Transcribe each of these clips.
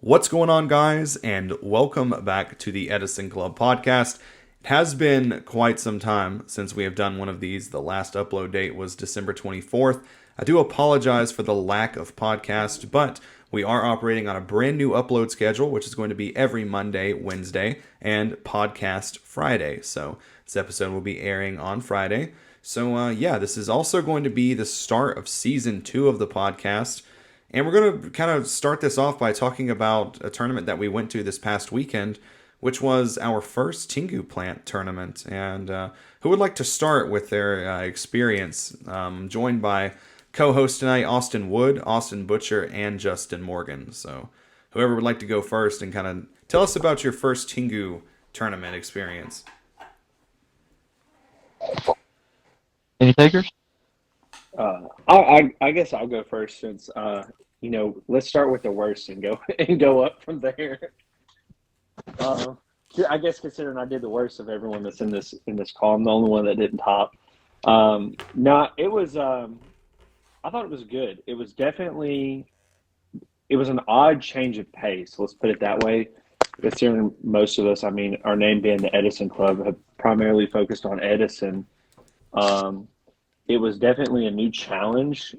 What's going on, guys, and welcome back to the Edison Club podcast. It has been quite some time since we have done one of these. The last upload date was December 24th. I do apologize for the lack of podcast, but we are operating on a brand new upload schedule, which is going to be every Monday, Wednesday, and podcast Friday. So this episode will be airing on Friday. So this is also going to be the start of season 2 of the podcast. And we're going to kind of start this off by talking about a tournament that we went to this past weekend, which was our first Tengu Plant tournament. And who would like to start with their experience? Joined by co-host tonight, Austin Wood, Austin Butcher, and Justin Morgan. So whoever would like to go first and kind of tell us about your first Tengu tournament experience. Any takers? I guess I'll go first since let's start with the worst and go up from there. I guess considering I did the worst of everyone that's in this call, I'm the only one that didn't top. It was. I thought it was good. It was an odd change of pace. Let's put it that way. Considering most of us, our name being the Edison Club, have primarily focused on Edison. It was definitely a new challenge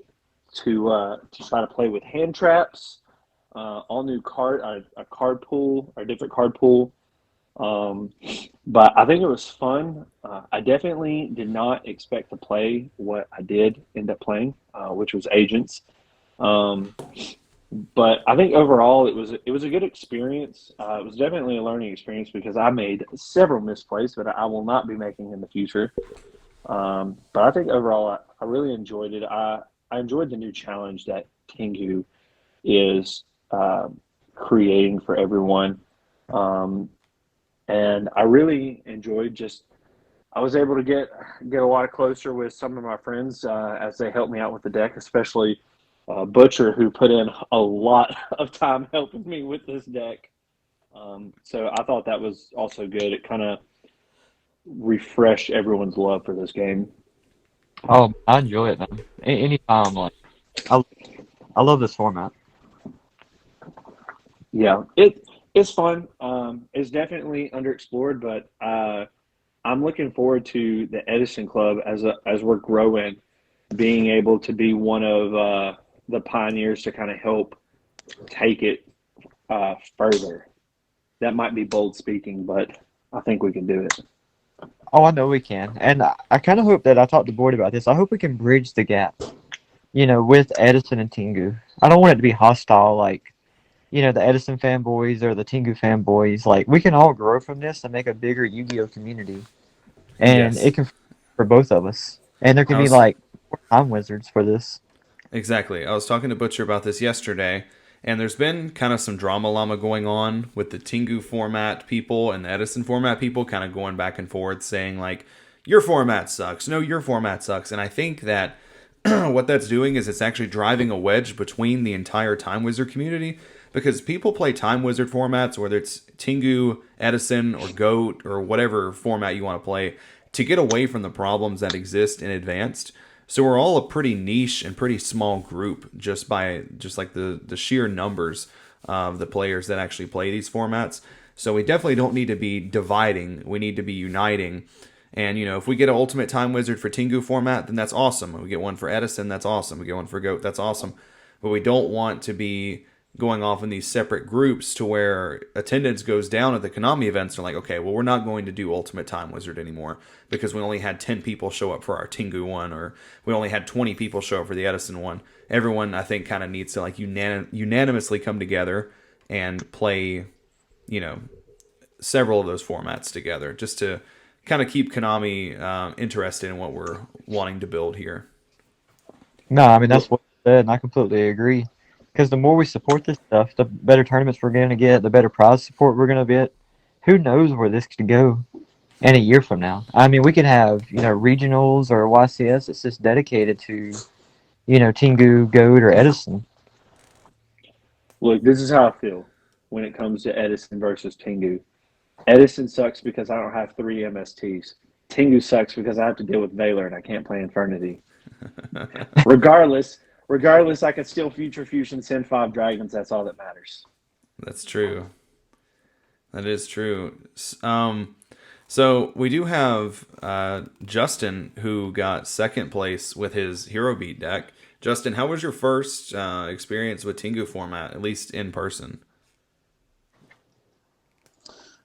to try to play with hand traps, all new a card pool, or a different card pool. But I think it was fun. I definitely did not expect to play what I did end up playing, which was agents. But I think overall it was a good experience. It was definitely a learning experience because I made several misplays that I will not be making in the future. But I think overall I really enjoyed it. I enjoyed the new challenge that Tengu is creating for everyone. And I really enjoyed I was able to get a lot closer with some of my friends as they helped me out with the deck, especially Butcher, who put in a lot of time helping me with this deck. So I thought that was also good. It kind of refreshed everyone's love for this game. Oh, I enjoy it, man. Anytime, I, I love this format. Yeah, it's fun. It's definitely underexplored, but I'm looking forward to the Edison Club as we're growing, being able to be one of the pioneers to kind of help take it further. That might be bold speaking, but I think we can do it. Oh, I know we can. And I kind of hope that I talked to Boyd about this. I hope we can bridge the gap, with Edison and Tengu. I don't want it to be hostile like, the Edison fanboys or the Tengu fanboys. Like, we can all grow from this and make a bigger Yu-Gi-Oh community. And Yes. it can for both of us. And there can I be, was more time wizards for this. Exactly. I was talking to Butcher about this yesterday, and there's been kind of some drama llama going on with the Tengu format people and the Edison format people kind of going back and forth saying, like, your format sucks. No, your format sucks. And I think that what that's doing is it's actually driving a wedge between the entire Time Wizard community because people play Time Wizard formats, whether it's Tengu, Edison, or Goat, or whatever format you want to play, to get away from the problems that exist in Advanced. So we're all a pretty niche and pretty small group just like the sheer numbers of the players that actually play these formats. So we definitely don't need to be dividing. We need to be uniting. And, if we get an Ultimate Time Wizard for Tengu format, then that's awesome. We get one for Edison, that's awesome. We get one for Goat, that's awesome. But we don't want to be going off in these separate groups to where attendance goes down at the Konami events. They're like, okay, well, we're not going to do Ultimate Time Wizard anymore because we only had 10 people show up for our Tengu one, or we only had 20 people show up for the Edison one. Everyone, I think, kind of needs to unanimously come together and play, several of those formats together just to kind of keep Konami interested in what we're wanting to build here. No, that's what I said, and I completely agree. Because the more we support this stuff, the better tournaments we're going to get, the better prize support we're going to get. Who knows where this could go in a year from now? We could have, regionals or YCS that's just dedicated to, Tengu, Goat, or Edison. Look, this is how I feel when it comes to Edison versus Tengu. Edison sucks because I don't have 3 MSTs. Tengu sucks because I have to deal with Valor and I can't play Infernity. Regardless, I can still Future Fusion, send 5 dragons. That's all that matters. That's true. That is true. So we do have Justin who got second place with his Hero Beat deck. Justin, how was your first experience with Tengu format, at least in person?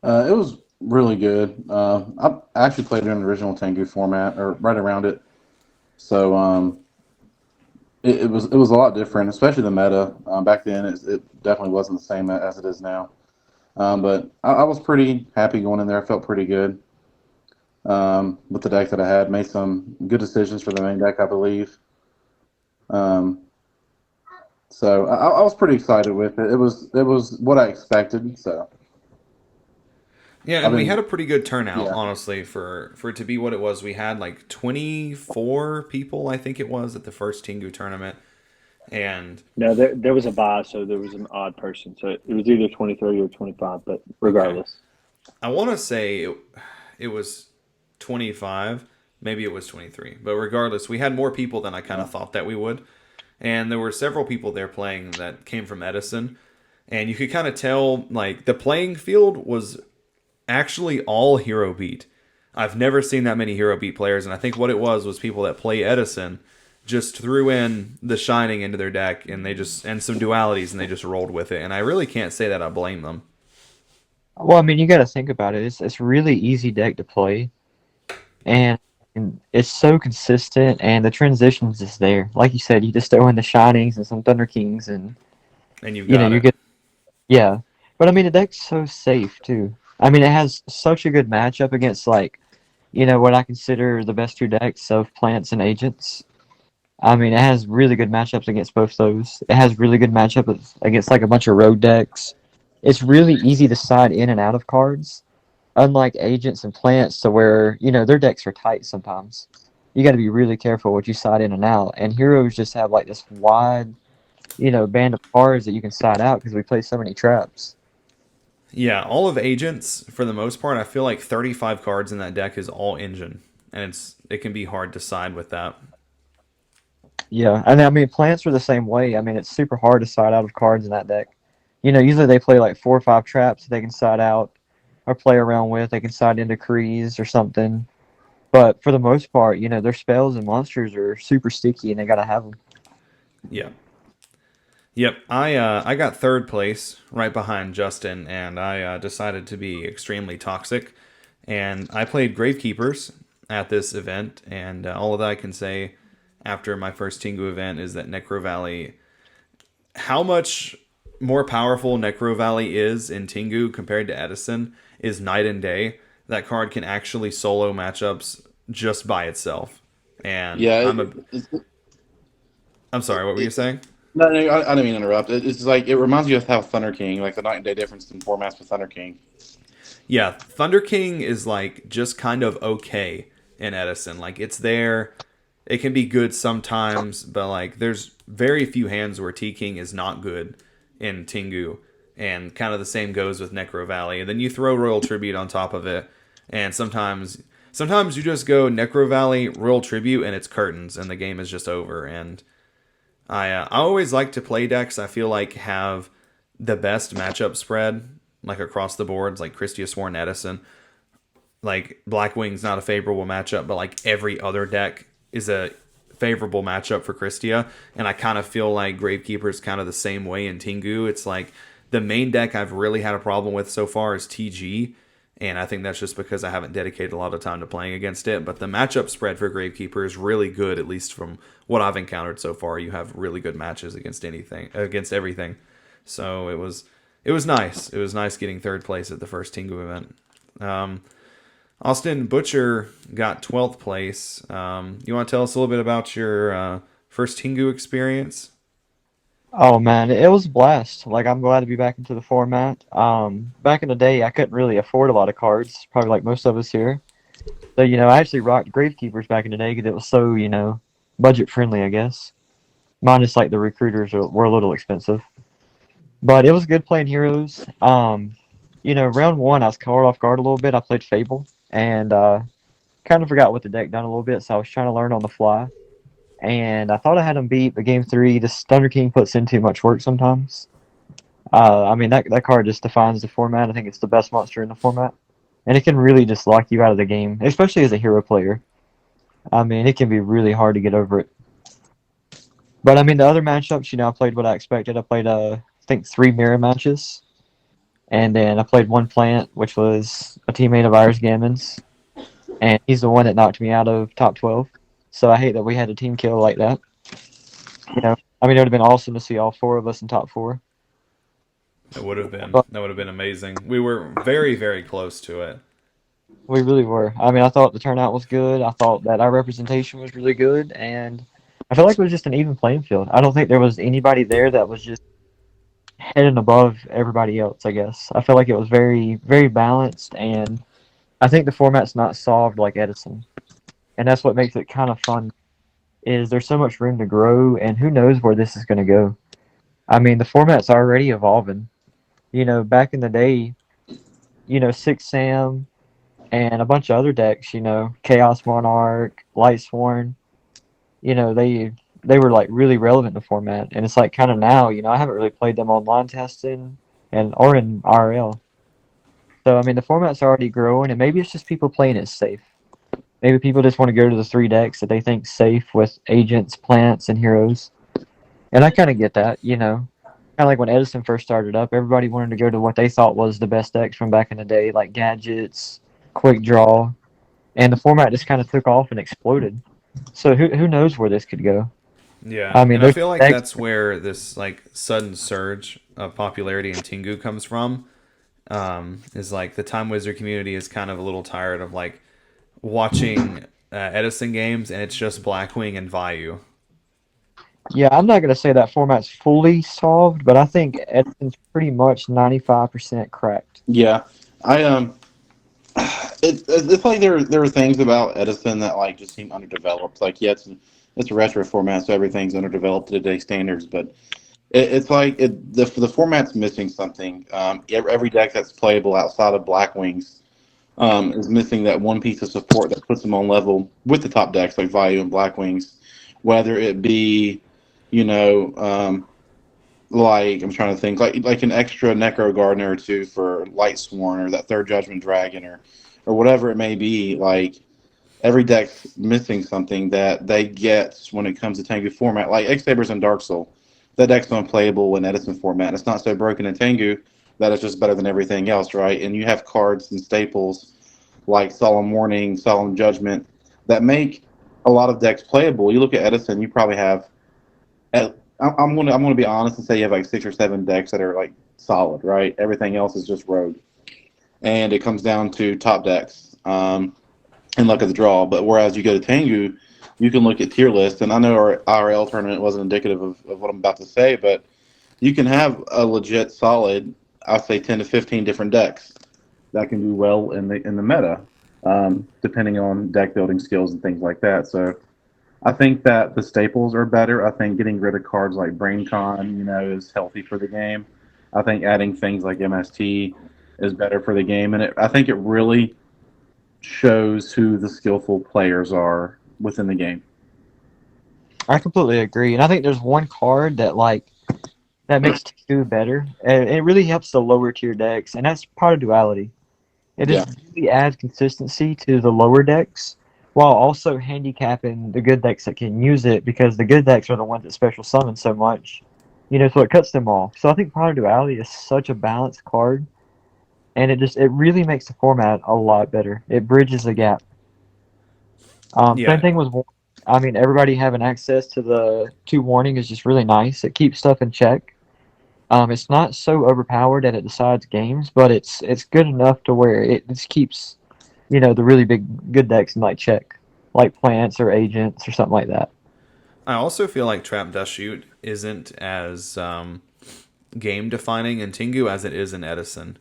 It was really good. I actually played it in the original Tengu format, or right around it. So it was a lot different, especially the meta. Back then, it definitely wasn't the same as it is now. But I was pretty happy going in there. I felt pretty good with the deck that I had. Made some good decisions for the main deck, I believe. Um, so I was pretty excited with it. It was what I expected. So Yeah, I've and we had been a pretty good turnout, yeah. honestly, for it to be what it was. We had like 24 people, I think it was, at the first Tengu tournament. And No, there was a buy, so there was an odd person. So it was either 23 or 25, but okay, regardless. I want to say it was 25, maybe it was 23. But regardless, we had more people than I kind Yeah. of thought that we would. And there were several people there playing that came from Edison. And you could kind of tell, like, the playing field was actually all Hero Beat. I've never seen that many Hero Beat players, and I think what it was people that play Edison just threw in the Shining into their deck, and they just and some dualities, and they just rolled with it. And I really can't say that I blame them. Well, I mean, you got to think about it. It's really easy deck to play, and it's so consistent, and the transitions is there. Like you said, you just throw in the Shinings and some Thunder Kings, and And you've got you it. get yeah. But I mean, the deck's so safe too. I mean, it has such a good matchup against like what I consider the best two decks of plants and agents. I mean, it has really good matchups against both those. It has really good matchups against like a bunch of road decks. It's really easy to side in and out of cards, unlike agents and plants, to where their decks are tight sometimes. You got to be really careful what you side in and out. And heroes just have like this wide, band of cards that you can side out because we play so many traps. Yeah, all of Agents, for the most part, I feel like 35 cards in that deck is all engine. And it can be hard to side with that. Yeah, and I mean plants are the same way. I mean it's super hard to side out of cards in that deck. Usually they play like 4 or 5 traps they can side out or play around with. They can side into Krees or something. But for the most part, their spells and monsters are super sticky and they gotta have them. Yeah. Yep, I got third place right behind Justin, and I decided to be extremely toxic, and I played Gravekeepers at this event, and all that I can say after my first Tengu event is that Necro Valley, how much more powerful Necro Valley is in Tengu compared to Edison is night and day. That card can actually solo matchups just by itself, and Yeah, I'm sorry, what were you it, saying? no, no, I didn't mean to interrupt. It's like it reminds you of how Thunder King, like the night and day difference in formats with Thunder King. Yeah, Thunder King is like just kind of okay in Edison. Like it's there. It can be good sometimes, but like there's very few hands where T King is not good in Tengu. And kind of the same goes with Necro Valley. And then you throw Royal Tribute on top of it, and sometimes you just go Necro Valley, Royal Tribute, and it's curtains, and the game is just over. And I always like to play decks I feel like have the best matchup spread, like across the boards, like Christia Sworn Edison. Like Blackwing's not a favorable matchup, but like every other deck is a favorable matchup for Christia. And I kind of feel like Gravekeeper's kind of the same way in Tengu. It's like the main deck I've really had a problem with so far is TG. And I think that's just because I haven't dedicated a lot of time to playing against it. But the matchup spread for Gravekeeper is really good, at least from what I've encountered so far. You have really good matches against everything. So it was nice. It was nice getting third place at the first Tengu event. Um, Austin Butcher got 12th place. You want to tell us a little bit about your first Tengu experience? Oh man, it was a blast. Like I'm glad to be back into the format. Back in the day I couldn't really afford a lot of cards, probably like most of us here. So, I actually rocked Gravekeepers back in the day because it was so, budget friendly, I guess. Minus like the recruiters were a little expensive. But it was good playing heroes. Round one I was caught off guard a little bit. I played Fable and kind of forgot what the deck done a little bit, so I was trying to learn on the fly. And I thought I had him beat, but game three, the Thunder King puts in too much work sometimes. I mean, that card just defines the format. I think it's the best monster in the format. And it can really just lock you out of the game, especially as a hero player. I mean, it can be really hard to get over it. But I mean, the other matchups, I played what I expected. I played, I think, 3 mirror matches. And then I played one plant, which was a teammate of ours, Gammon's. And he's the one that knocked me out of top 12. So I hate that we had a team kill like that. I mean, it would have been awesome to see all 4 of us in top 4. It would have been. But That would have been amazing. We were very, very close to it. we really were. I mean, I thought the turnout was good. I thought that our representation was really good. And I feel like it was just an even playing field. I don't think there was anybody there that was just head and above everybody else, I guess. I feel like it was very, very balanced. And I think the format's not solved like Edison. And that's what makes it kind of fun, is there's so much room to grow, and who knows where this is going to go. I mean, the format's already evolving. Back in the day, Six Sam and a bunch of other decks, Chaos Monarch, Light Sworn, they were like really relevant in the format. And it's like kind of now, I haven't really played them online testing or in RL. So I mean, the format's already growing, and maybe it's just people playing it safe. Maybe people just want to go to the 3 decks that they think safe with agents, plants, and heroes. And I kind of get that, Kind of like when Edison first started up, everybody wanted to go to what they thought was the best decks from back in the day, like gadgets, quick draw, and the format just kind of took off and exploded. So who knows where this could go? Yeah, I mean, and I there's feel like decks. that's where this like sudden surge of popularity in Tengu comes from. Is like the Time Wizard community is kind of a little tired of like watching Edison games, and it's just Blackwing and Vayu. Yeah, I'm not gonna say that format's fully solved, but I think Edison's pretty much 95% cracked. Yeah, I it's like there are things about Edison that like just seem underdeveloped. Like yeah, it's a retro format, so everything's underdeveloped to today's standards. But it's like the format's missing something. Every deck that's playable outside of Blackwings is missing that one piece of support that puts them on level with the top decks like Vayu and Blackwings. Whether it be, you know, like I'm trying to think, like an extra Necro Gardener or two for Light Sworn or that Third Judgment Dragon or whatever it may be. Like every deck's missing something that they get when it comes to Tengu format. Like X Sabers and Dark Soul, that deck's unplayable in Edison format. It's not so broken in Tengu that it's just better than everything else, right? And you have cards and staples like Solemn Warning, Solemn Judgment that make a lot of decks playable. You look at Edison, you probably have I'm gonna be honest and say you have like 6 or 7 decks that are like solid, right? Everything else is just rogue, and it comes down to top decks and luck of the draw. But whereas you go to Tengu, you can look at tier lists, and I know our IRL tournament wasn't indicative of what I'm about to say, but you can have a legit solid, I'd say 10 to 15 different decks that can do well in the meta, depending on deck building skills and things like that. So I think that the staples are better. I think getting rid of cards like BrainCon, is healthy for the game. I think adding things like MST is better for the game, and I think it really shows who the skillful players are within the game. I completely agree, and I think there's one card that makes two better, and it really helps the lower tier decks, and that's part of duality. It Yeah, just really adds consistency to the lower decks while also handicapping the good decks that can use it, because the good decks are the ones that special summon so much. So it cuts them off. So I think Part of Duality is such a balanced card, and it really makes the format a lot better. It bridges the gap. Same Yeah, thing with Warning. I mean, everybody having access to the 2 warning is just really nice. It keeps stuff in check. It's not so overpowered that it decides games, but it's good enough to where it just keeps, the really big good decks in check, like plants or agents or something like that. I also feel like Trap Dust Shoot isn't as game defining in Tengu as it is in Edison.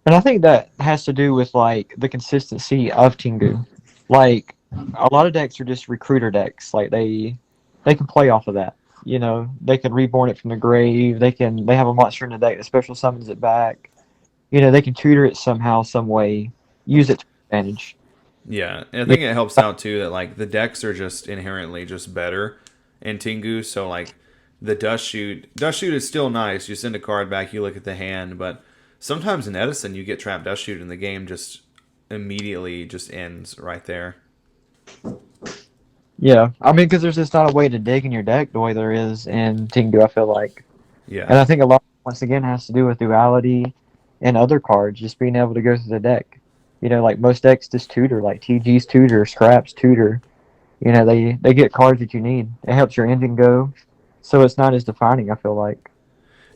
And I think that has to do with the consistency of Tengu. Like a lot of decks are just recruiter decks. Like they can play off of that. They can reborn it from the grave. They have a monster in the deck that special summons it back. They can tutor it somehow, some way, use it to advantage. Yeah, and I Yeah, think it helps out too that like the decks are just inherently just better in Tengu. So like the dust shoot is still nice. You send a card back, you look at the hand, but sometimes in Edison you get trapped dust shoot and the game just immediately just ends right there. Yeah, I mean, because there's just not a way to dig in your deck the way there is in Tengu, I feel like. Yeah. And I think a lot, once again, has to do with duality and other cards, just being able to go through the deck. You know, like most decks just tutor, like TG's tutor, Scraps tutor. You know, they get cards that you need. It helps your engine go, so it's not as defining, I feel like.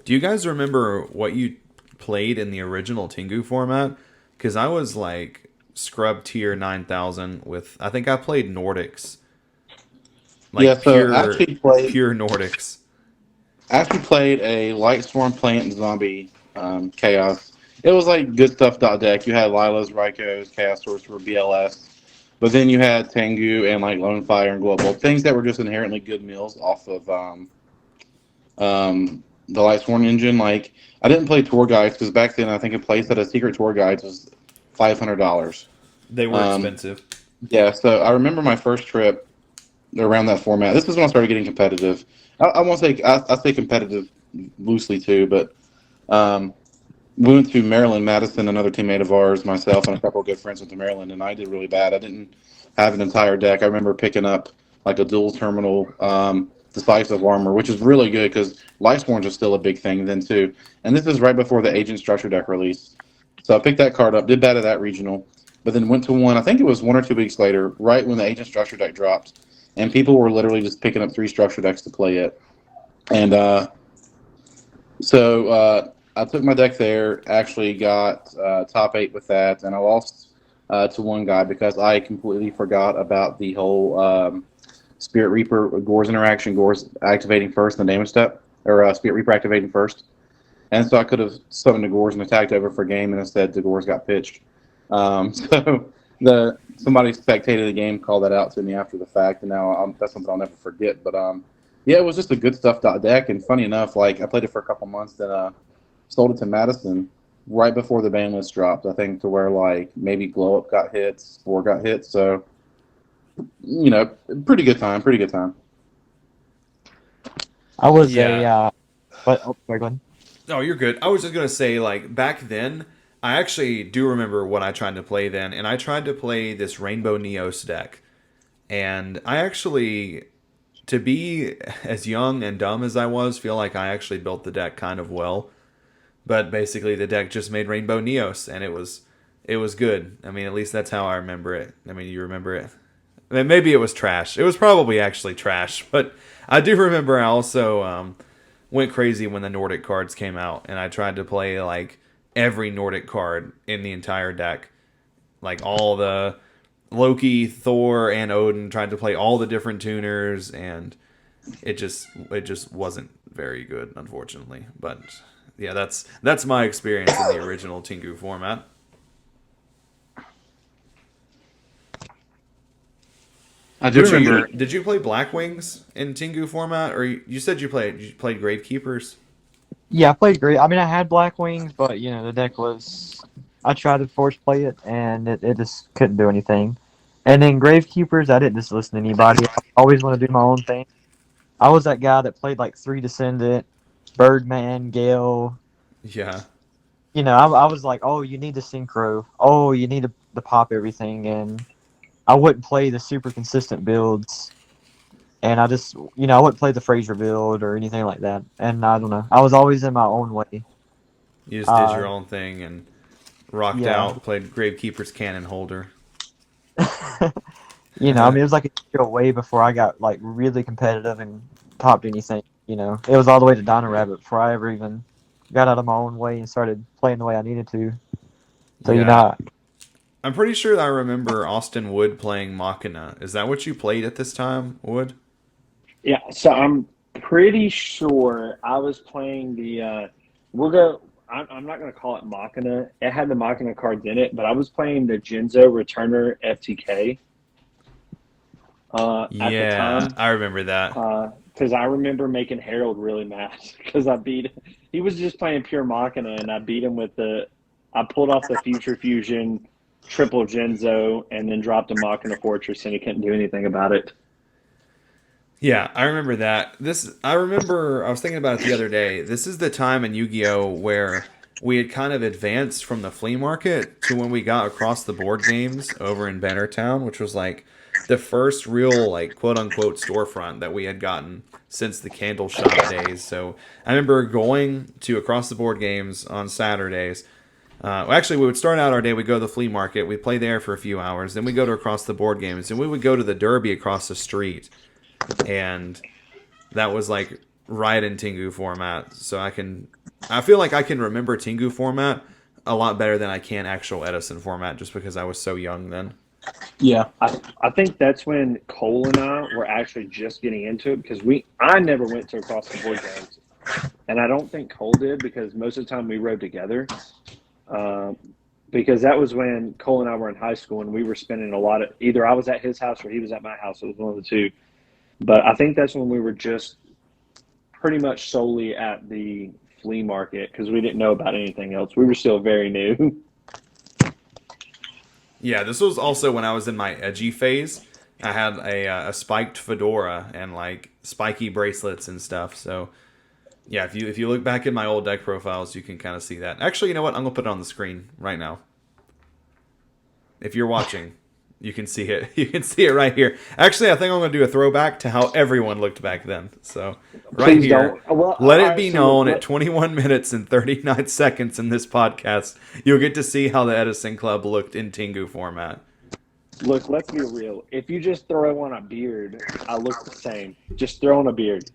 Do you guys remember what you played in the original Tengu format? Because I was like scrub tier 9,000 with, I think I played Nordics. Yeah, Like so I pure Nordics. actually played a Lightstorm Plant Zombie Chaos. It was like good stuff deck. You had Lilas, Rykos, Chaos Sorcerer, BLS. But then you had Tengu and like Lone Fire and Global. Things that were just inherently good meals off of the Lightsworn engine. Like I didn't play tour guides because back then I think a place that had secret tour guides was $500. They were expensive. Yeah, so I remember my first trip around that format. This is when I started getting competitive. I won't say I say competitive loosely too, but we went to Maryland, Madison, another teammate of ours, myself, and a couple of good friends went to Maryland, and I did really bad. I didn't have an entire deck. I remember picking up like a dual terminal decisive armor, which is really good because Lightsworns are still a big thing then too. And this is right before the Agent Structure deck release. So I picked that card up, did bad at that regional, but then went to one, I think it was 1 or 2 weeks later, right when the Agent Structure deck dropped. And people were literally just picking up 3 structure decks to play it. And so I took my deck there, actually got top 8 with that, and I lost to one guy because I completely forgot about the whole Spirit Reaper Gore's interaction, Gore's activating first in the damage step, or Spirit Reaper activating first. And so I could have summoned the Gores and attacked over for a game, and instead the Gores got pitched. So somebody spectated the game, called that out to me after the fact, and now that's something I'll never forget. But yeah, it was just a good stuff deck, and funny enough, like I played it for a couple months, then sold it to Madison right before the ban list dropped. I think to where like maybe Glow Up got hit, Spore got hit, so you know, pretty good time. I was Yeah. but oh, sorry, go ahead. Oh, you're good. I was just gonna say, like back then, I actually do remember what I tried to play then, and I tried to play this Rainbow Neos deck, and I actually, to be as young and dumb as I was, feel like I actually built the deck kind of well. But basically, the deck just made Rainbow Neos, and it was good. I mean, at least that's how I remember it. I mean, you remember it? I mean, maybe it was trash. It was probably actually trash, but I do remember I also went crazy when the Nordic cards came out, and I tried to play like every Nordic card in the entire deck, like all the Loki, Thor, and Odin. Tried to play all the different tuners, and it just wasn't very good, unfortunately. But yeah, that's my experience in the original Tengu format. I do remember. Did you play Black Wings in Tengu format, or you said you played Gravekeepers? Yeah, I played great. I mean, I had Black Wings, but you know, the deck was. I tried to force play it, and it just couldn't do anything. And then Gravekeepers, I didn't just listen to anybody. I always want to do my own thing. I was that guy that played like 3 Descendant, Birdman, Gale. Yeah, You know, I was like, oh, you need to synchro. Oh, you need to pop everything, and I wouldn't play the super consistent builds. And I just, you know, I wouldn't play the Fraser build or anything like that. And I don't know. I was always in my own way. you just did your Uh, own thing and rocked yeah. out. Played Gravekeeper's Cannon Holder. You know, I mean, it was like a year way before I got like really competitive and topped anything. You know, it was all the way to Dino Rabbit before I ever even got out of my own way and started playing the way I needed to. So, you Yeah, know, I'm pretty sure I remember Austin Wood playing Machina. Is that what you played at this time, Wood? Yeah, so I'm pretty sure I was playing we'll go. I'm not going to call it Machina. It had the Machina cards in it, but I was playing the Genzo Returner FTK at the Yeah, time I remember that. because I remember making Harold really mad because I beat. He was just playing pure Machina, and I beat him with I pulled off the Future Fusion triple Genzo and then dropped a Machina Fortress, and he couldn't do anything about it. Yeah, I remember that. I remember I was thinking about it the other day. This is the time in Yu-Gi-Oh where we had kind of advanced from the flea market to when we got across the board games over in Bannertown, which was like the first real like quote unquote storefront that we had gotten since the candle shop days. So I remember going to across the board games on Saturdays. Well, actually, we would start out our day. We go to the flea market. We play there for a few hours. Then we go to across the board games, and we would go to the Derby across the street, and that was like right in Tengu format. So I feel like I can remember Tengu format a lot better than I can actual Edison format, just because I was so young then. Yeah, I think that's when Cole and I were actually just getting into it because I never went to across the board games, and I don't think Cole did because most of the time we rode together. Um, because that was when Cole and I were in high school and we were spending a lot of either I was at his house or he was at my house. It was one of the two. But I think that's when we were just pretty much solely at the flea market because we didn't know about anything else. We were still very new. Yeah, this was also when I was in my edgy phase. I had a spiked fedora and like spiky bracelets and stuff. So yeah, if you look back in my old deck profiles, you can kind of see that. Actually, you know what? I'm gonna put it on the screen right now. If you're watching, you can see it. You can see it right here. Actually, I think I'm gonna do a throwback to how everyone looked back then. So right Please here, don't. Well, let all it right, be so known look, at 21 minutes and 39 seconds in this podcast, you'll get to see how the Edison Club looked in Tengu format. look, let's be real. If you just throw on a beard, I look the same. Just throw on a beard.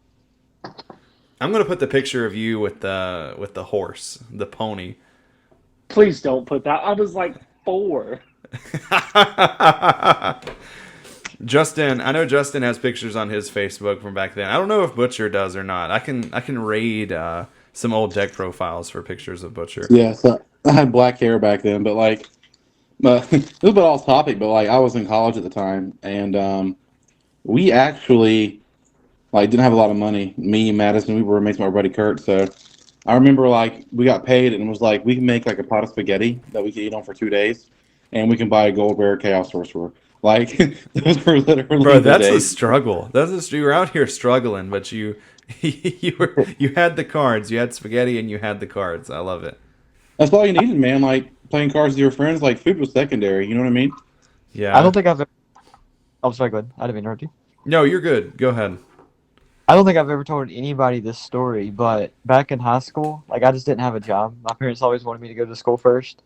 I'm gonna put the picture of you with the horse, the pony. Please don't put that. I was like 4. Justin, I know Justin has pictures on his Facebook from back then. I don't know if Butcher does or not. I can raid some old deck profiles for pictures of Butcher. Yeah, so I had black hair back then, but like, it was a bit off topic, but like I was in college at the time, and we actually like didn't have a lot of money. Me and Madison, we were roommates with my buddy Kurt, so I remember like we got paid and it was like we can make like a pot of spaghetti that we could eat on for 2 days, and we can buy a gold rare chaos sorcerer. Like those were literally Bro, the that's a days. struggle. You were out here struggling, but you had the cards, you had spaghetti, and you had the cards. I love it. That's all you needed, man. Like playing cards with your friends, like food was secondary. You know what I mean? I don't Yeah. think I've ever. Oh, sorry, go ahead. I didn't mean to interrupt you. No, you're good. Go ahead. I don't think I've ever told anybody this story, but back in high school, like I just didn't have a job. My parents always wanted me to go to school first.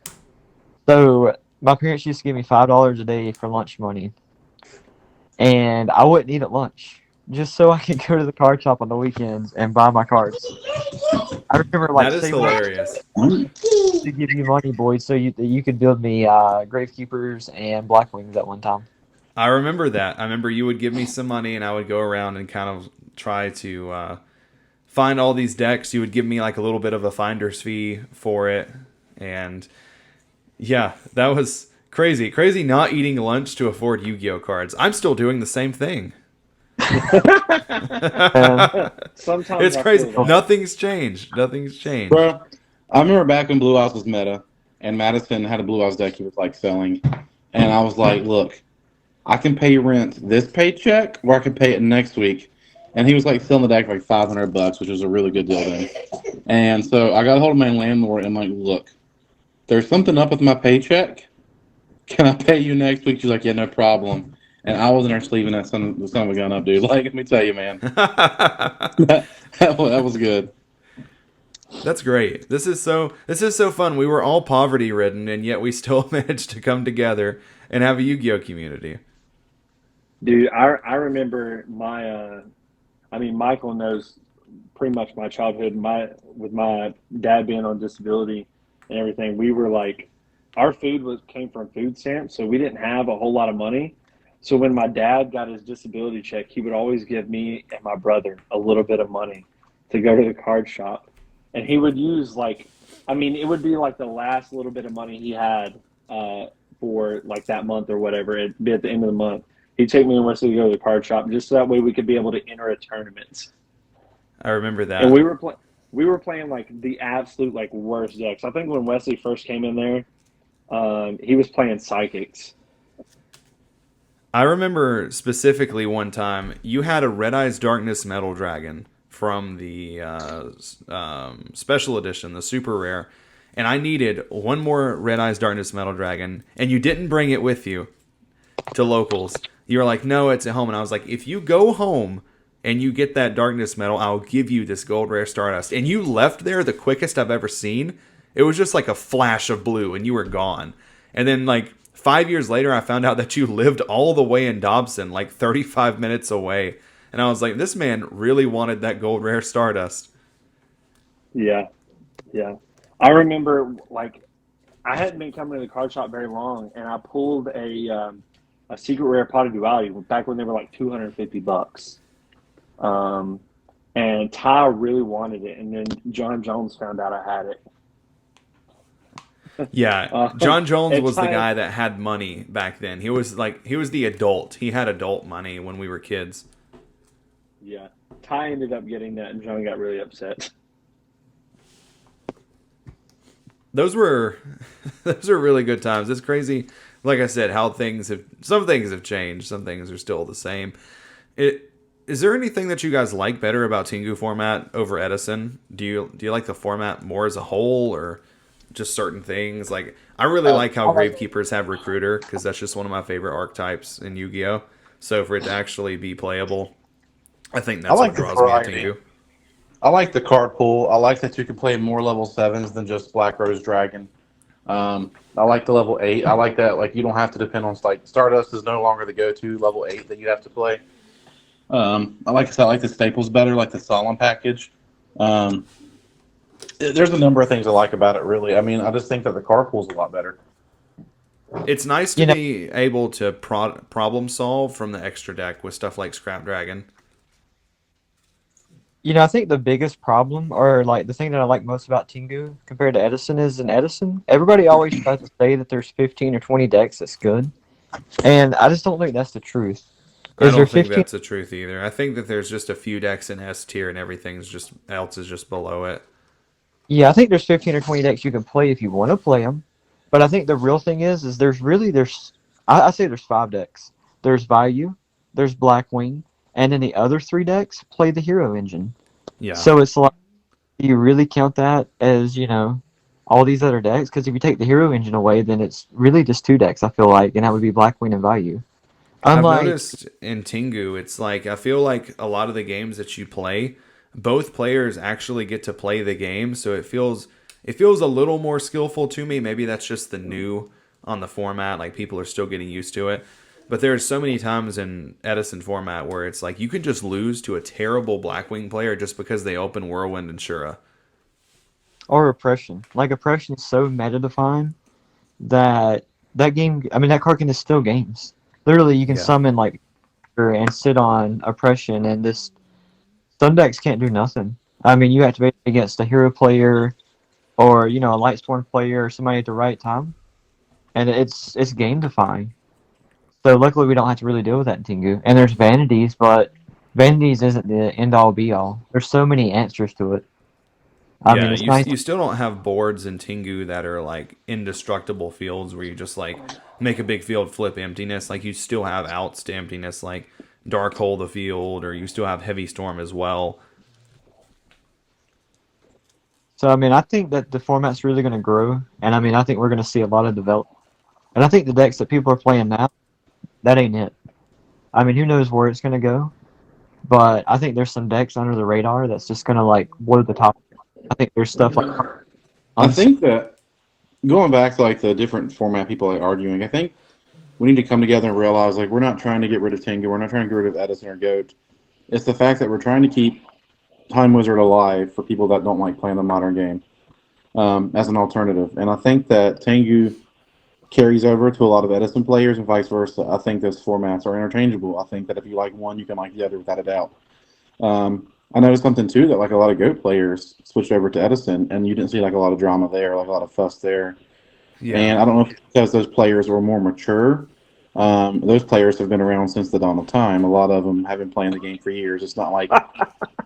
So my parents used to give me $5 a day for lunch money, and I wouldn't eat at lunch just so I could go to the card shop on the weekends and buy my cards. I remember like That is saving up hilarious. to give you money, boys, so you could build me Gravekeepers and Blackwings at one time. I remember that. I remember you would give me some money, and I would go around and kind of try to find all these decks. You would give me like a little bit of a finder's fee for it, and yeah, that was crazy. Crazy not eating lunch to afford Yu-Gi-Oh cards. I'm still doing the same thing. And Sometimes It's I crazy. feel that. Nothing's changed. Nothing's changed. Bro, I remember back when Blue Eyes was meta, and Madison had a Blue Eyes deck he was like selling, and I was like, "Look, I can pay rent this paycheck, or I can pay it next week." And he was like selling the deck for like $500, which was a really good deal then. And so I got a hold of my landlord and I'm like, "Look, there's something up with my paycheck. Can I pay you next week?" She's like, "Yeah, no problem." And I was in there sleeving the son of a gun up, dude. Like, let me tell you, man, that was good. That's great. This is so fun. We were all poverty ridden, and yet we still managed to come together and have a Yu-Gi-Oh community. Dude, I remember I mean, Michael knows pretty much my childhood. With my dad being on disability and everything, we were like, our food came from food stamps, so we didn't have a whole lot of money. So when my dad got his disability check, he would always give me and my brother a little bit of money to go to the card shop, and he would use like, I mean, it would be like the last little bit of money he had for like that month or whatever. It'd be at the end of the month. He'd take me and Wesley to go to the card shop just so that way we could be able to enter a tournament. I remember And that. we were playing like the absolute like worst decks. I think when Wesley first came in there, he was playing psychics. I remember specifically one time you had a Red Eyes Darkness Metal Dragon from the special edition, the super rare, and I needed one more Red Eyes Darkness Metal Dragon, and you didn't bring it with you to locals. You were like, no, it's at home. And I was like, if you go home and you get that Darkness Metal, I'll give you this gold rare Stardust. And you left there the quickest I've ever seen. It was just like a flash of blue, and you were gone. And then, like, 5 years later, I found out that you lived all the way in Dobson, like 35 minutes away. And I was like, this man really wanted that gold rare Stardust. Yeah, yeah. I remember, like, I hadn't been coming to the card shop very long, and I pulled a secret rare pot of duality back when they were like $250. And Ty really wanted it, and then John Jones found out I had it. Yeah, John Jones was the Ty, guy that had money back then. He was the adult. He had adult money when we were kids. yeah, Ty ended up getting that, and John got really upset. Those were really good times. It's crazy, like I said, how some things have changed, some things are still the same. Is there anything that you guys like better about Tengu format over Edison? Do you like the format more as a whole, or just certain things? Like, I really like how Gravekeepers have Recruiter, because that's just one of my favorite archetypes in Yu-Gi-Oh! So for it to actually be playable, I think that's what draws me to Tengu. I like the card pool. I like that you can play more level 7s than just Black Rose Dragon. I like the level 8. I like that, like, you don't have to depend on, like, Stardust is no longer the go-to level 8 that you have to play. I like the staples better, like the Solemn package. There's a number of things I like about it, really. I mean, I just think that the card pool's a lot better. It's nice to be able to problem solve from the extra deck with stuff like Scrap Dragon. I think the biggest problem, or like the thing that I like most about Tengu compared to Edison, is in Edison, everybody always tries to say that there's 15 or 20 decks that's good, and I just don't think that's the truth. I don't think that's the truth either. I think that there's just a few decks in S tier, and everything's else is just below it. Yeah, I think there's 15 or 20 decks you can play if you want to play them, but I think the real thing is I say there's 5 decks. There's Value, there's Blackwing, and then the other 3 decks play the Hero Engine. Yeah. So it's like, do you really count that as, all these other decks? Because if you take the Hero Engine away, then it's really just 2 decks, I feel like, and that would be Blackwing and Value. I've noticed in Tengu, it's like, I feel like a lot of the games that you play, both players actually get to play the game, so it feels a little more skillful to me. Maybe that's just the new on the format, like people are still getting used to it. But there's so many times in Edison format where it's like you can just lose to a terrible Blackwing player just because they open Whirlwind and Shura. Or Oppression. Like, Oppression is so meta-defined that game, I mean, that card can distill games. Literally, you can summon, like, and sit on Oppression, and some decks can't do nothing. I mean, you activate it against a hero player or, a Lightstorm player or somebody at the right time, and it's game-defying. So luckily we don't have to really deal with that in Tengu. And there's Vanities, but Vanities isn't the end-all be-all. There's so many answers to it. I mean, it's nice. You still don't have boards in Tengu that are like indestructible fields where you just like make a big field, flip emptiness. Like, you still have outs to emptiness, like Dark Hole the field, or you still have Heavy Storm as well. So, I mean, I think that the format's really going to grow. And, I mean, I think we're going to see a lot of development. And I think the decks that people are playing now, that ain't it. I mean, who knows where it's going to go. But I think there's some decks under the radar that's just going to, like, blow the top. I think there's stuff like... I think that, going back to, like, the different format people are arguing, I think we need to come together and realize, like, we're not trying to get rid of Tengu. We're not trying to get rid of Edison or Goat. It's the fact that we're trying to keep Time Wizard alive for people that don't like playing the modern game as an alternative. And I think that Tengu carries over to a lot of Edison players and vice versa. I think those formats are interchangeable. I think that if you like one, you can like the other without a doubt. I noticed something too, that like a lot of Goat players switched over to Edison, and you didn't see like a lot of drama there, like a lot of fuss there. Yeah. And I don't know if it's because those players were more mature. Those players have been around since the dawn of time. A lot of them have been playing the game for years. It's not like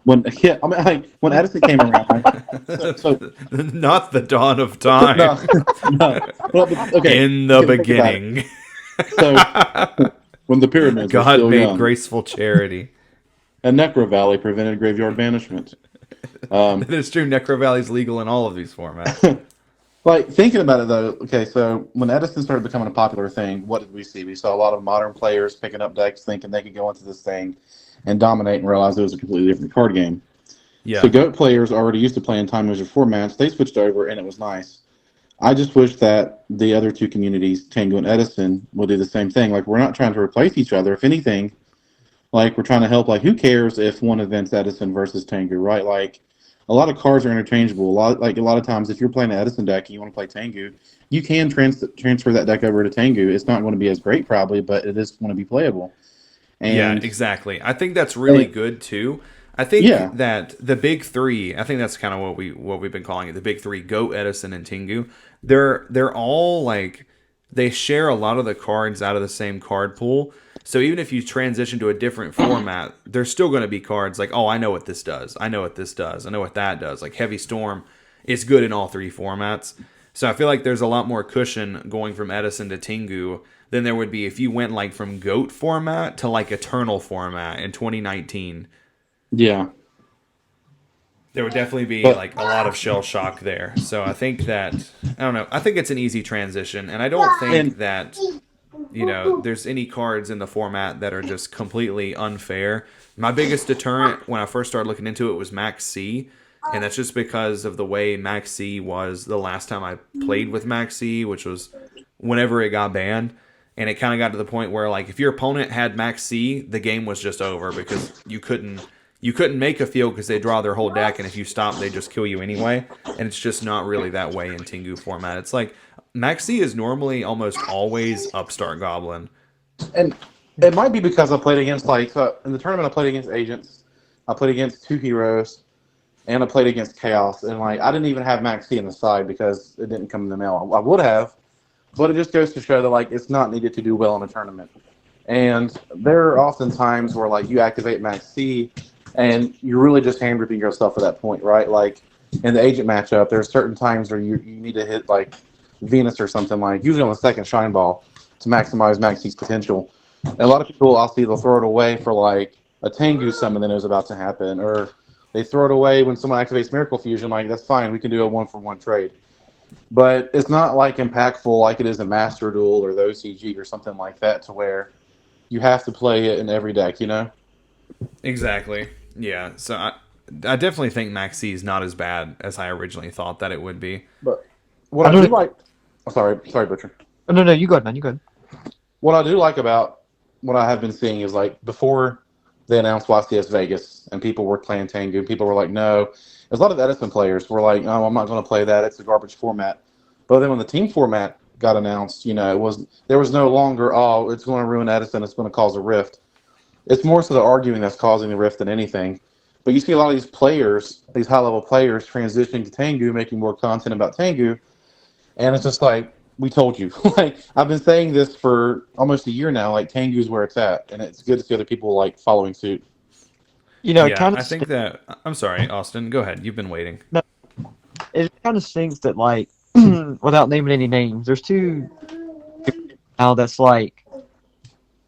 when Edison came around. Not the dawn of time. No. Well, okay. In the beginning. So when the pyramids were God still made young, graceful charity. and Necro Valley prevented graveyard banishment. That is true. Necro Valley's legal in all of these formats. Like thinking about it though, okay, so when Edison started becoming a popular thing, what did we see? We saw a lot of modern players picking up decks, thinking they could go into this thing and dominate, and realize it was a completely different card game. So Yeah. GOAT players already used to playing time measure formats. They switched over, and it was nice. I just wish that the other two communities, Tengu and Edison, will do the same thing. Like we're not trying to replace each other. If anything, like we're trying to help. Like who cares if one event's Edison versus Tengu, right? Like a lot of cards are interchangeable. A lot of times, if you're playing an Edison deck and you want to play Tengu, you can transfer that deck over to Tengu. It's not going to be as great probably, but it is going to be playable. Yeah, And exactly. I think that's really good too. I think yeah, that the big three, I think that's kind of what we've been calling it, the big three, Goat, Edison, and Tengu. They're all like they share a lot of the cards out of the same card pool. So even if you transition to a different format, there's still going to be cards like, oh, I know what this does. I know what this does. I know what that does. Like Heavy Storm is good in all three formats. So I feel like there's a lot more cushion going from Edison to Tengu than there would be if you went like from Goat format to like Eternal format in 2019. yeah. There would definitely be But like a lot of shell shock there. So I think that I don't know. I think it's an easy transition, and I don't think and that there's any cards in the format that are just completely unfair. My biggest deterrent when I first started looking into it was Max C, and that's just because of the way Max C was the last time I played with Max C, which was whenever it got banned. And it kind of got to the point where, like, if your opponent had Max C, the game was just over because you couldn't make a field because they draw their whole deck, and if you stop, they just kill you anyway. And it's just not really that way in Tengu format. It's like Max C is normally almost always Upstart Goblin. and it might be because I played against in the tournament I played against agents, I played against two heroes, and I played against chaos, and like I didn't even have Max C in the side because it didn't come in the mail. I would have, but it just goes to show that like it's not needed to do well in a tournament. And there are often times where like you activate Max C, and you're really just hand ripping yourself at that point, right? Like in the agent matchup, there are certain times where you need to hit like Venus or something like usually on the second shine ball to maximize Max C's potential. And a lot of people I'll see they'll throw it away for like a Tengu summon that knows about to happen, or they throw it away when someone activates Miracle Fusion. Like that's fine, we can do a 1-for-1 trade. But it's not like impactful like it is in Master Duel or the OCG or something like that, to where you have to play it in every deck, you know? Exactly. Yeah. So I definitely think Max C is not as bad as I originally thought that it would be. But what I I do don't. like, oh, sorry, Butcher. Oh, no, you go ahead, man. You go ahead. What I do like about what I have been seeing is like before they announced YCS Vegas and people were playing Tengu, people were like, no. There's a lot of Edison players were like, no, I'm not going to play that. It's a garbage format. But then when the team format got announced, there was no longer, oh, it's going to ruin Edison. It's going to cause a rift. It's more so the arguing that's causing the rift than anything. But you see a lot of these players, these high-level players, transitioning to Tengu, making more content about Tengu, and it's just like, we told you. Like I've been saying this for almost a year now. Like Tengu's where it's at, and it's good to see other people like following suit. It Yeah, kind I of think that. I'm sorry, Austin. Go ahead. You've been waiting. it kind of stinks that like without naming any names, there's two now that's like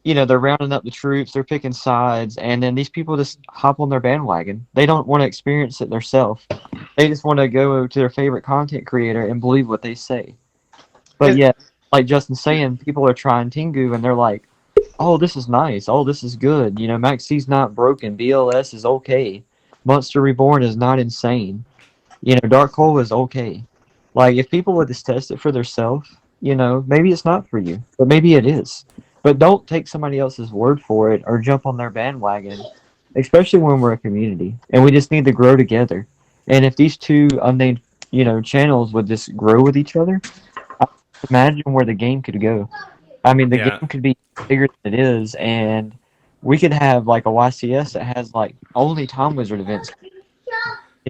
they're rounding up the troops, they're picking sides, and then these people just hop on their bandwagon. They don't want to experience it themselves. They just want to go to their favorite content creator and believe what they say. But And yeah, like Justin's saying, people are trying Tengu and they're like, "Oh, this is nice. Oh, this is good. Max C's not broken. BLS is okay. Monster Reborn is not insane. Dark Hole is okay." Like, if people would just test it for themselves, maybe it's not for you, but maybe it is. But don't take somebody else's word for it or jump on their bandwagon, especially when we're a community and we just need to grow together. And if these two unnamed, channels would just grow with each other, I can imagine where the game could go. I mean, the Yeah, game could be bigger than it is, and we could have like a YCS that has like only Time Wizard events.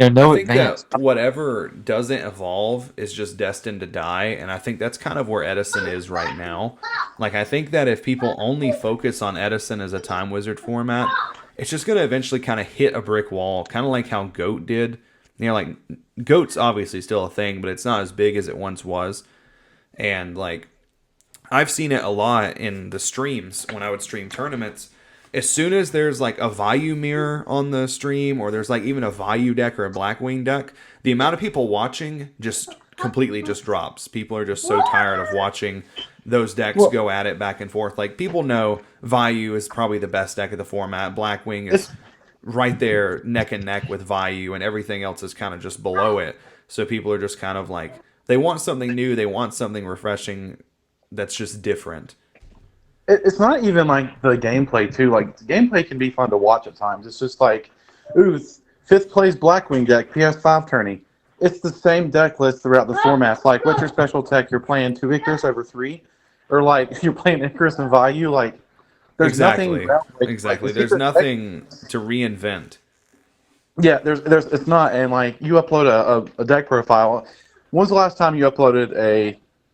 I No think that advance. whatever doesn't evolve is just destined to die, and I think that's kind of where Edison is right now. Like, I think that if people only focus on Edison as a Time Wizard format, it's just going to eventually kind of hit a brick wall, kind of like how Goat did. Like, Goat's obviously still a thing, but it's not as big as it once was. And, like, I've seen it a lot in the streams when I would stream tournaments. As soon as there's like a value mirror on the stream, or there's like even a value deck or a Blackwing deck, the amount of people watching just completely just drops. People are just so tired of watching those decks go at it back and forth. Like, people know value is probably the best deck of the format. Blackwing is right there neck and neck with value, and everything else is kind of just below it. So people are just kind of like, they want something new, they want something refreshing that's just different. It's not even like the gameplay too. Like, the gameplay can be fun to watch at times. It's just like, ooh, fifth place Blackwing deck, PS5 tourney. It's the same deck list throughout the formats. Like, what's your special tech? You're playing 2 Icarus over 3, or like you're playing Icarus and Value. Like, there's nothing. Exactly. There's nothing to reinvent. Yeah, there's it's not. And like, you upload a deck profile. When's the last time you uploaded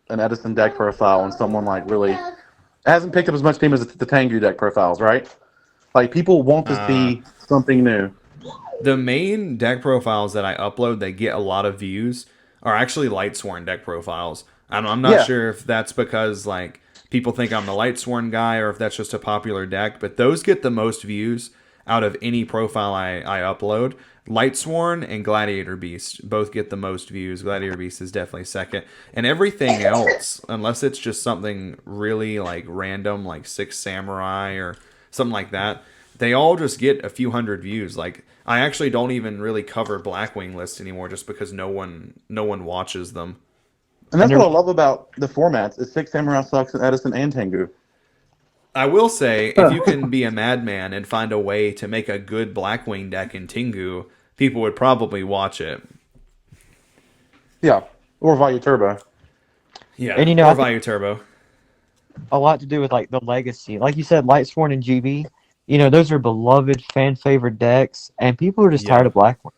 an Edison deck profile and someone like really hasn't picked up as much steam as the Tengu deck profiles, right? Like, people want to see something new. The main deck profiles that I upload, they get a lot of views, are actually Lightsworn deck profiles. I'm not sure if that's because like people think I'm the Lightsworn guy, or if that's just a popular deck, but those get the most views out of any profile I upload. Lightsworn and Gladiator Beast both get the most views. Gladiator Beast is definitely second. And everything else, unless it's just something really like random, like Six Samurai or something like that, they all just get a few hundred views. Like, I actually don't even really cover Blackwing lists anymore, just because no one watches them. And that's what I love about the formats, is Six Samurai sucks in Edison and Tengu. I will say, if you can be a madman and find a way to make a good Blackwing deck in Tengu, people would probably watch it. Yeah, or Value Turbo. Yeah, And or Value Turbo. A lot to do with like the legacy. Like you said, Lightsworn and GB, those are beloved fan favorite decks, and people are just tired of Blackwing.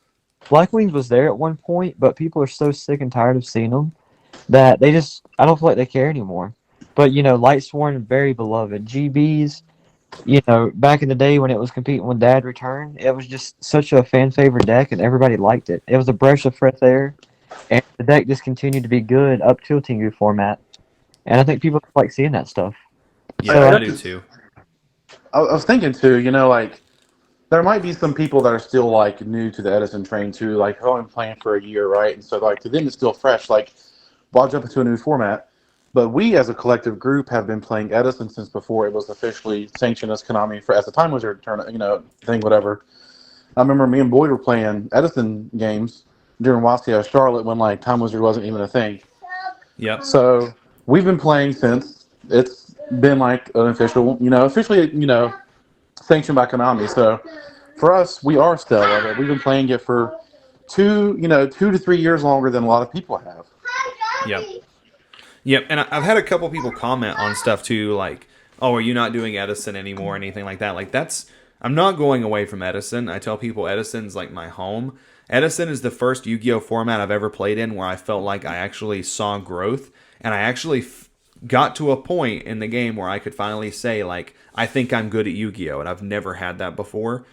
Blackwings was there at one point, but people are so sick and tired of seeing them that I don't feel like they care anymore. But Lightsworn, very beloved. GBs, back in the day when it was competing with Dad Return, it was just such a fan favorite deck, and everybody liked it. It was a breath of fresh air, and the deck just continued to be good up till Tengu format. And I think people like seeing that stuff. Yeah, So, I do too. I was thinking too, like, there might be some people that are still like new to the Edison train too, like, oh, I'm playing for a year, right? And so like, to them it's still fresh, like, well, I'll jump into a new format. But we as a collective group have been playing Edison since before it was officially sanctioned as Konami for as a Time Wizard thing, whatever. I remember me and Boyd were playing Edison games during YCS Charlotte when like Time Wizard wasn't even a thing. Yep. So we've been playing since it's been like an official, officially, sanctioned by Konami. So for us, we are still of it. We've been playing it for 2 to 3 years longer than a lot of people have. Yep, and I've had a couple people comment on stuff too, like, oh, are you not doing Edison anymore, anything like that. Like, I'm not going away from Edison. I tell people Edison's like my home. Edison is the first Yu-Gi-Oh format I've ever played in where I felt like I actually saw growth, and I actually got to a point in the game where I could finally say, like, I think I'm good at Yu-Gi-Oh, and I've never had that before.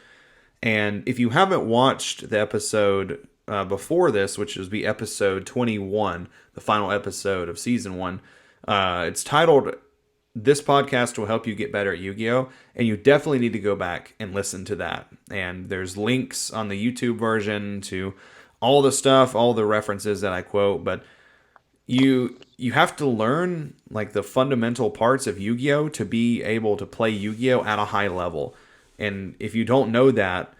And if you haven't watched the episode before this, which is the episode 21, the final episode of season 1, it's titled "This Podcast Will Help You Get Better at Yu-Gi-Oh!" And you definitely need to go back and listen to that. And there's links on the YouTube version to all the stuff, all the references that I quote. But you have to learn like the fundamental parts of Yu-Gi-Oh! To be able to play Yu-Gi-Oh! At a high level. And if you don't know that,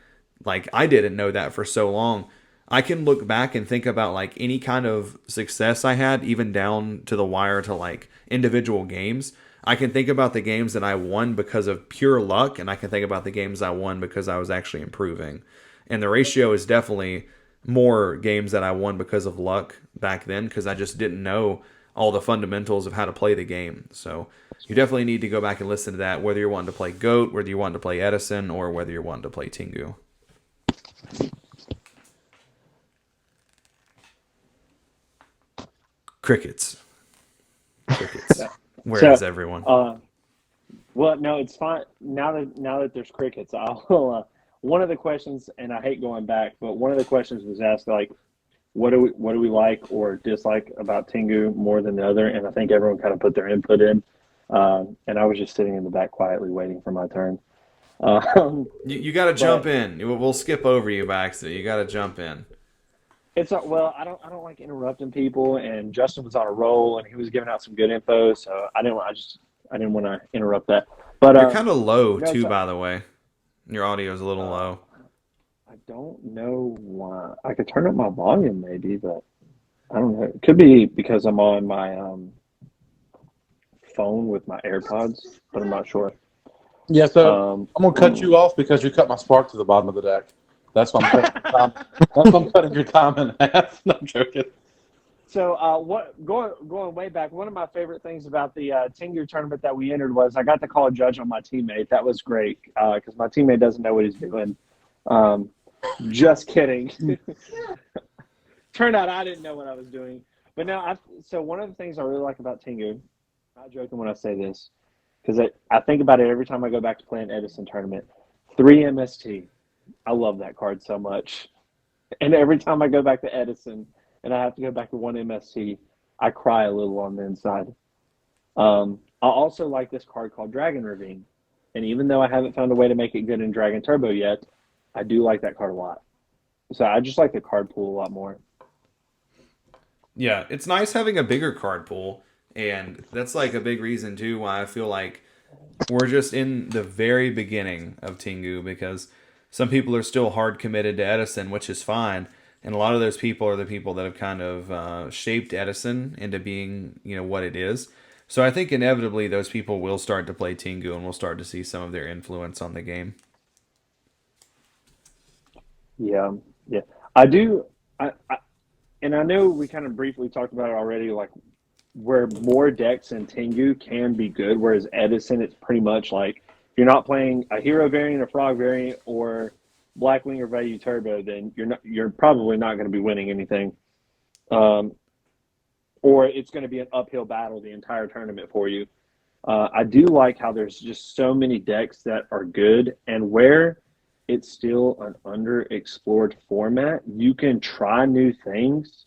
like I didn't know that for so long, I can look back and think about like any kind of success I had, even down to the wire to like individual games. I can think about the games that I won because of pure luck, and I can think about the games I won because I was actually improving. And the ratio is definitely more games that I won because of luck back then, because I just didn't know all the fundamentals of how to play the game. So you definitely need to go back and listen to that, whether you're wanting to play GOAT, whether you're wanting to play Edison, or whether you're wanting to play Tengu. Crickets. Where is everyone? Well, no, it's fine. Now that there's crickets, I'll one of the questions, and I hate going back, but one of the questions was asked like, what do we like or dislike about Tengu more than the other? And I think everyone kind of put their input in. And I was just sitting in the back quietly waiting for my turn. Um, You got to jump but in. We'll skip over you by accident. You got to jump in. it's not well. I don't like interrupting people. And Justin was on a roll, and he was giving out some good info. So I didn't want to interrupt that. But You're kind of low no, too, so by the way. Your audio's a little uh, low. I don't know why. I could turn up my volume maybe, but I don't know. It could be because I'm on my phone with my AirPods, but I'm not sure. Yeah, so Um, I'm gonna cut you off because you cut my spark to the bottom of the deck. That's why I'm cutting your time. That's why I'm cutting your time in half. No, I'm joking. so what going way back, one of my favorite things about the Tengu tournament that we entered was I got to call a judge on my teammate. That was great because my teammate doesn't know what he's doing. Um, just kidding. Turned out I didn't know what I was doing. But now, so one of the things I really like about Tengu, I'm not joking when I say this, because I think about it every time I go back to play an Edison tournament. 3 MST. I love that card so much. And every time I go back to Edison and I have to go back to 1 MST, I cry a little on the inside. I also like this card called Dragon Ravine. And even though I haven't found a way to make it good in Dragon Turbo yet, I do like that card a lot. So I just like the card pool a lot more. Yeah, it's nice having a bigger card pool, and that's like a big reason too why I feel like we're just in the very beginning of Tengu because some people are still hard committed to Edison, which is fine, and a lot of those people are the people that have kind of shaped Edison into being what it is. So I think inevitably those people will start to play Tengu, and we'll start to see some of their influence on the game. Yeah, yeah. I do. And I know we kind of briefly talked about it already, like where more decks in Tengu can be good, whereas Edison, it's pretty much like if you're not playing a hero variant, a frog variant, or Blackwing or Value Turbo, then you're probably not going to be winning anything, um, or it's going to be an uphill battle the entire tournament for you. I do like how there's just so many decks that are good, and where it's still an underexplored format, you can try new things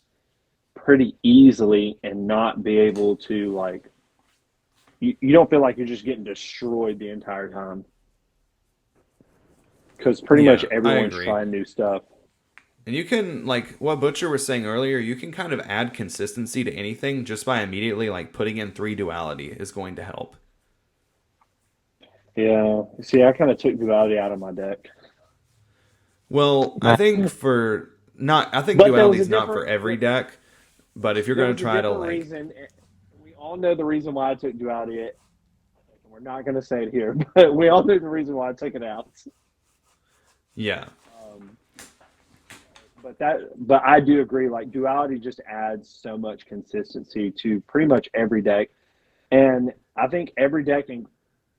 pretty easily and not be able to like you don't feel like you're just getting destroyed the entire time because pretty much Yeah, I everyone's agree. trying new stuff. And you can, like what Butcher was saying earlier, you can kind of add consistency to anything just by immediately like putting in 3 duality is going to help. Yeah, see, I kind of took duality out of my deck, Well, I Man, think for not, I think but duality is not for every deck, but if you're there going to was a try to different like, reason. We all know the reason why I took duality. We're not going to say it here, but we all know the reason why I took it out. yeah, Um, but I do agree. Like duality just adds so much consistency to pretty much every deck, and I think every deck, and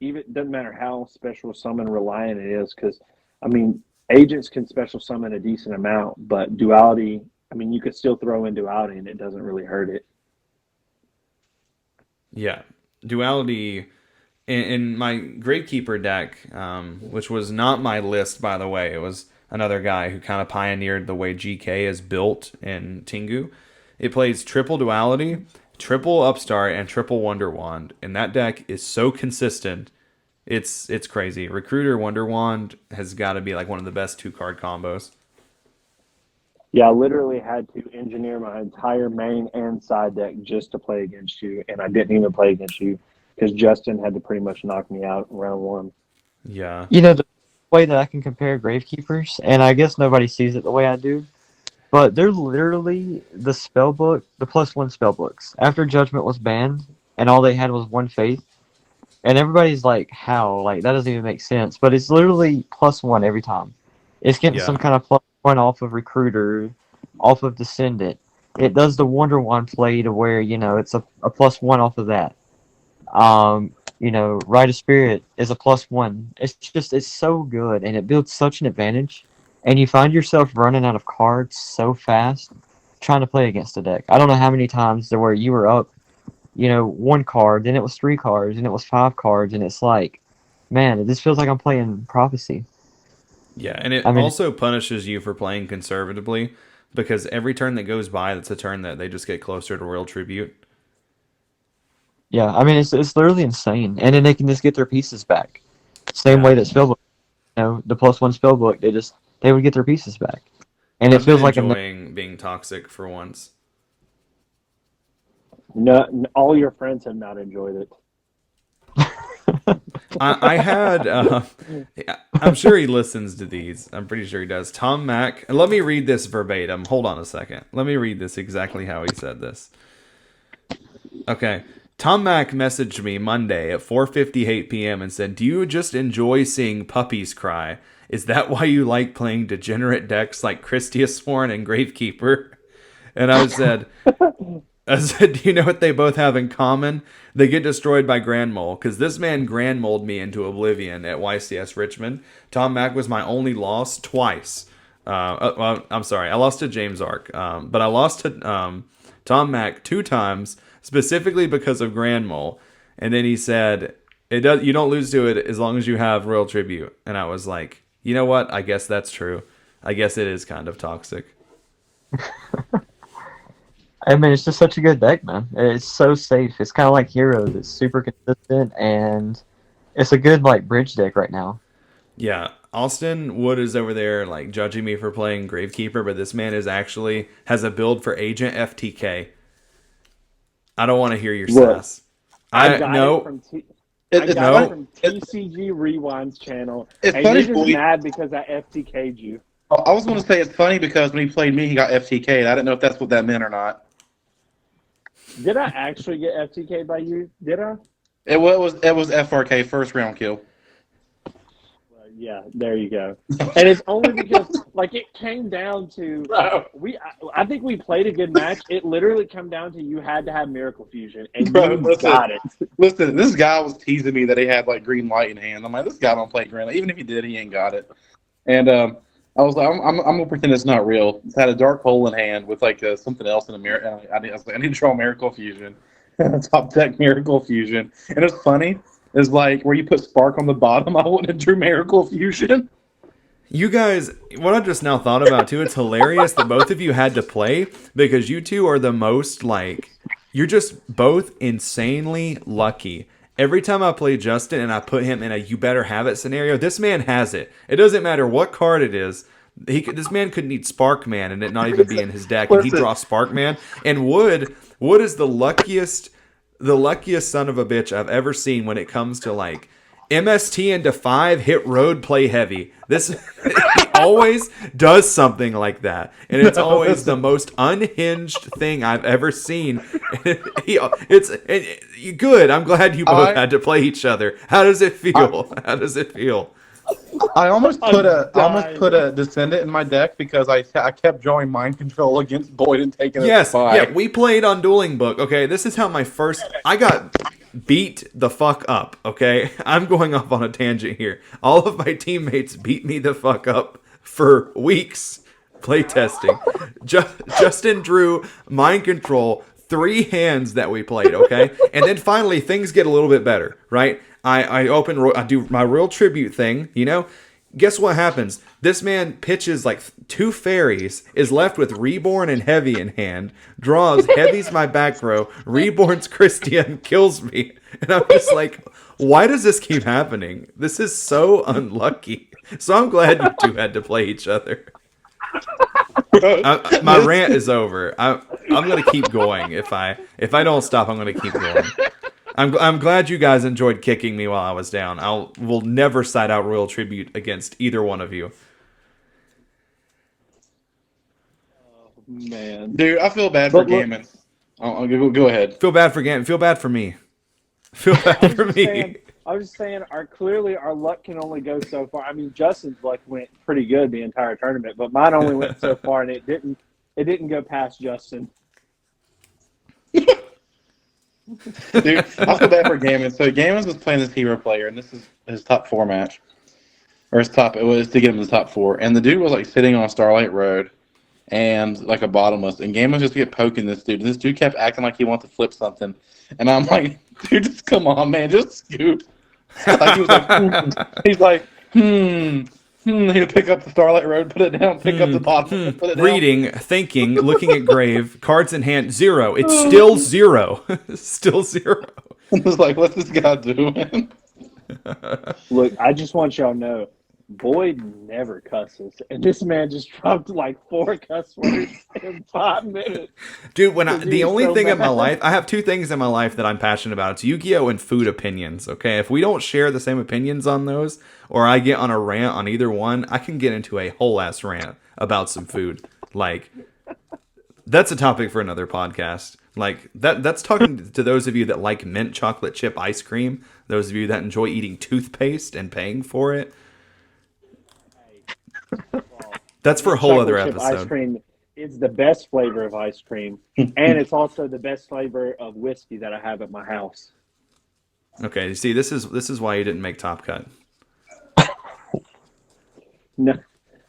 even doesn't matter how special summon reliant it is, because I mean agents can special summon a decent amount, but duality. I mean, you could still throw in duality, and it doesn't really hurt it. yeah. Duality in my Gravekeeper deck, which was not my list, by the way. It was another guy who kind of pioneered the way GK is built in Tengu. It plays triple duality, triple upstart, and triple wonder wand, and that deck is so consistent. It's crazy. Recruiter Wonder Wand has got to be like one of the best 2 card combos. Yeah, I literally had to engineer my entire main and side deck just to play against you, and I didn't even play against you because Justin had to pretty much knock me out in round one. Yeah, the way that I can compare Gravekeepers, and I guess nobody sees it the way I do, but they're literally the spell book, the +1 spell books. After Judgment was banned, and all they had was one faith, and everybody's like, how? Like, that doesn't even make sense. But it's literally +1 every time. It's getting some yeah, kind of +1 off of Recruiter, off of Descendant. It does the Wonder Wand play to where, it's a +1 off of that. Rite of Spirit is a +1. It's so good, and it builds such an advantage. And you find yourself running out of cards so fast trying to play against a deck. I don't know how many times there were you were up, 1 card, then it was 3 cards, and it was 5 cards, and it's like, man, this feels like I'm playing Prophecy. yeah. And it I mean, also punishes you for playing conservatively because every turn that goes by, that's a turn that they just get closer to Royal Tribute. Yeah, I mean it's literally insane, and then they can just get their pieces back. Same Yeah. way that spellbook, the +1 spellbook, they would get their pieces back, and it I've been feels like a enjoying being toxic for once. No, all your friends have not enjoyed it. I had, I'm sure he listens to these. I'm pretty sure he does. Tom Mack, and let me read this verbatim. Hold on a second. Let me read this exactly how he said this. Okay. Tom Mack messaged me Monday at 4:58 p.m. and said, "Do you just enjoy seeing puppies cry? Is that why you like playing degenerate decks like Christiasworn and Gravekeeper?" And I said, "Do you know what they both have in common? They get destroyed by Grand Mole, because this man Grand Moled me into oblivion at YCS Richmond. Tom Mack was my only loss twice. Well, I'm sorry, I lost to James Ark, but I lost to Tom Mack 2 times, specifically because of Grand Mole." And then he said, You don't lose to it as long as you have Royal Tribute." And I was like, you know what? I guess that's true. I guess it is kind of toxic. I mean, it's just such a good deck, man. It's so safe. It's kind of like Heroes. It's super consistent, and it's a good like bridge deck right now. Yeah, Austin Wood is over there like judging me for playing Gravekeeper, but this man has a build for Agent FTK. I don't want to hear your Look, sass. I got no. it from It's from TCG Rewind's channel, It's and funny, you're just boy. mad because I FTK'd you. I was going to say it's funny because when he played me, he got FTK'd. I didn't know if that's what that meant or not. Did I actually get FTK'd by you? Did I? It was FRK, first round kill. Yeah, there you go. And it's only because like it came down to I think we played a good match. It literally came down to you had to have Miracle Fusion, and you got it. Listen, this guy was teasing me that he had like green light in hand. I'm like, this guy don't play green light. Even if he did, he ain't got it. And I was like, I'm gonna pretend it's not real. It's had a dark hole in hand with like something else in a mirror. I was like, I need to draw Miracle Fusion, top deck Miracle Fusion. And it's funny. Is like where you put Spark on the bottom. I wouldn't have drew Miracle Fusion. You guys, what I just now thought about too, it's hilarious that both of you had to play, because you two are the most like, you're just both insanely lucky. Every time I play Justin and I put him in a you better have it scenario, this man has it. It doesn't matter what card it is. This man could need Sparkman and it not even be in his deck, and he draws Sparkman. And Wood is the luckiest son of a bitch I've ever seen when it comes to like MST into 5 hit road play heavy. He always does something like that, and it's always the most unhinged thing I've ever seen. It's good. I'm glad you both had to play each other. How does it feel? How does it feel? I almost put a Descendant in my deck because I kept drawing Mind Control against Boyd and taking it. Yeah, we played on Dueling Book. Okay, this is how I got beat the fuck up. Okay, I'm going off on a tangent here. All of my teammates beat me the fuck up for weeks playtesting. Justin drew Mind Control 3 hands that we played. Okay, and then finally things get a little bit better, right? I do my Royal Tribute thing, Guess what happens? This man pitches like 2 fairies, is left with Reborn and Heavy in hand, draws Heavy's my back row, Reborn's Christian, kills me. And I'm just like, why does this keep happening? This is so unlucky. So I'm glad you two had to play each other. My rant is over. I'm going to keep going. If I don't stop, I'm going to keep going. I'm glad you guys enjoyed kicking me while I was down. Will never side out Royal Tribute against either one of you. Oh, man. Dude, I feel bad for Gammon. I'll go ahead. Feel bad for Gammon. Feel bad for me. Feel bad for me. I was just saying, clearly our luck can only go so far. I mean, Justin's luck went pretty good the entire tournament, but mine only went so far, and it didn't go past Justin. Dude, I feel bad for Gammon. So Gammon was playing this hero player, and this is his top 4 match. Or it was to get him in the top 4. And the dude was like sitting on Starlight Road and like a bottomless. And Gammon just kept poking this dude. And this dude kept acting like he wanted to flip something. And I'm like, dude, just come on, man, just scoop. Like he was like, he's like, he'll pick up the Starlight Road, put it down, pick up the bottom, put it down. Reading, thinking, looking at grave, cards in hand, 0. It's still 0. Still 0. It was like, what's this guy doing? Look, I just want y'all to know, Boyd never cusses, and this man just dropped like 4 cuss words in 5 minutes. Dude, He the was only so thing in my mad. life, I have 2 things in my life that I'm passionate about. It's Yu-Gi-Oh and food opinions. Okay, if we don't share the same opinions on those, or I get on a rant on either one, I can get into a whole ass rant about some food. Like, that's a topic for another podcast. Like that's talking to those of you that like mint chocolate chip ice cream, those of you that enjoy eating toothpaste and paying for it. That's for a whole other Chocolate chip ice episode. cream is the best flavor of ice cream, and it's also the best flavor of whiskey that I have at my house. Okay, you see, this is why you didn't make Top Cut. No,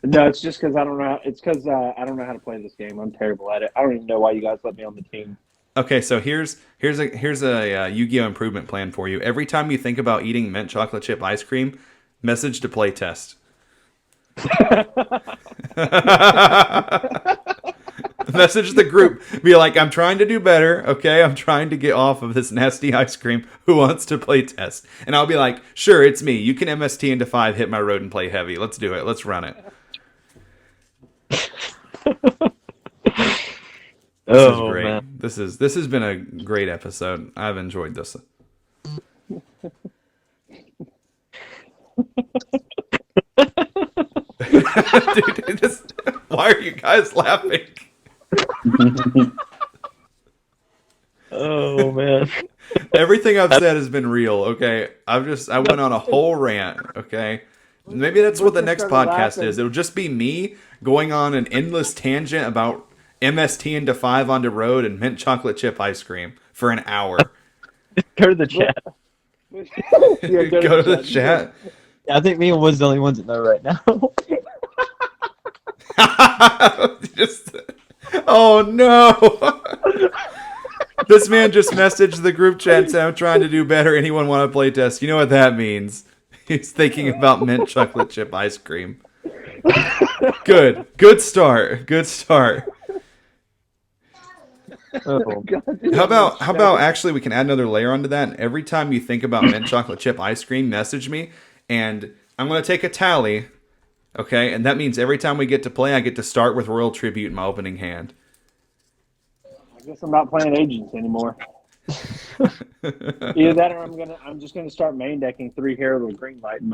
no, it's just because I don't know. It's because I don't know how to play this game. I'm terrible at it. I don't even know why you guys let me on the team. Okay, so here's a Yu-Gi-Oh improvement plan for you. Every time you think about eating mint chocolate chip ice cream, message to playtest. Message the group. Be like, I'm trying to do better. Okay, I'm trying to get off of this nasty ice cream. Who wants to play test? And I'll be like, sure, it's me. You can MST into 5, hit my road, and play heavy. Let's do it. Let's run it. This is great. Man. This has been a great episode. I've enjoyed this. Dude, why are you guys laughing? Oh man. Everything I've said has been real. Okay, I went on a whole rant. Okay, maybe that's what the next podcast is. It'll just be me going on an endless tangent about MST into 5 on the road and mint chocolate chip ice cream for an hour. Go to the chat. Yeah, Go to the chat. I think me and Wood's the only ones that know right now. Oh no! This man just messaged the group chat and said, I'm trying to do better. Anyone want to play test? You know what that means. He's thinking about mint chocolate chip ice cream. Good start. Good start. Oh. How about actually we can add another layer onto that. And every time you think about mint chocolate chip ice cream, message me, and I'm going to take a tally. Okay, and that means every time we get to play, I get to start with Royal Tribute in my opening hand. I guess I'm not playing agents anymore. Either that, or I'm just gonna start main decking 3 Herald with Green Light in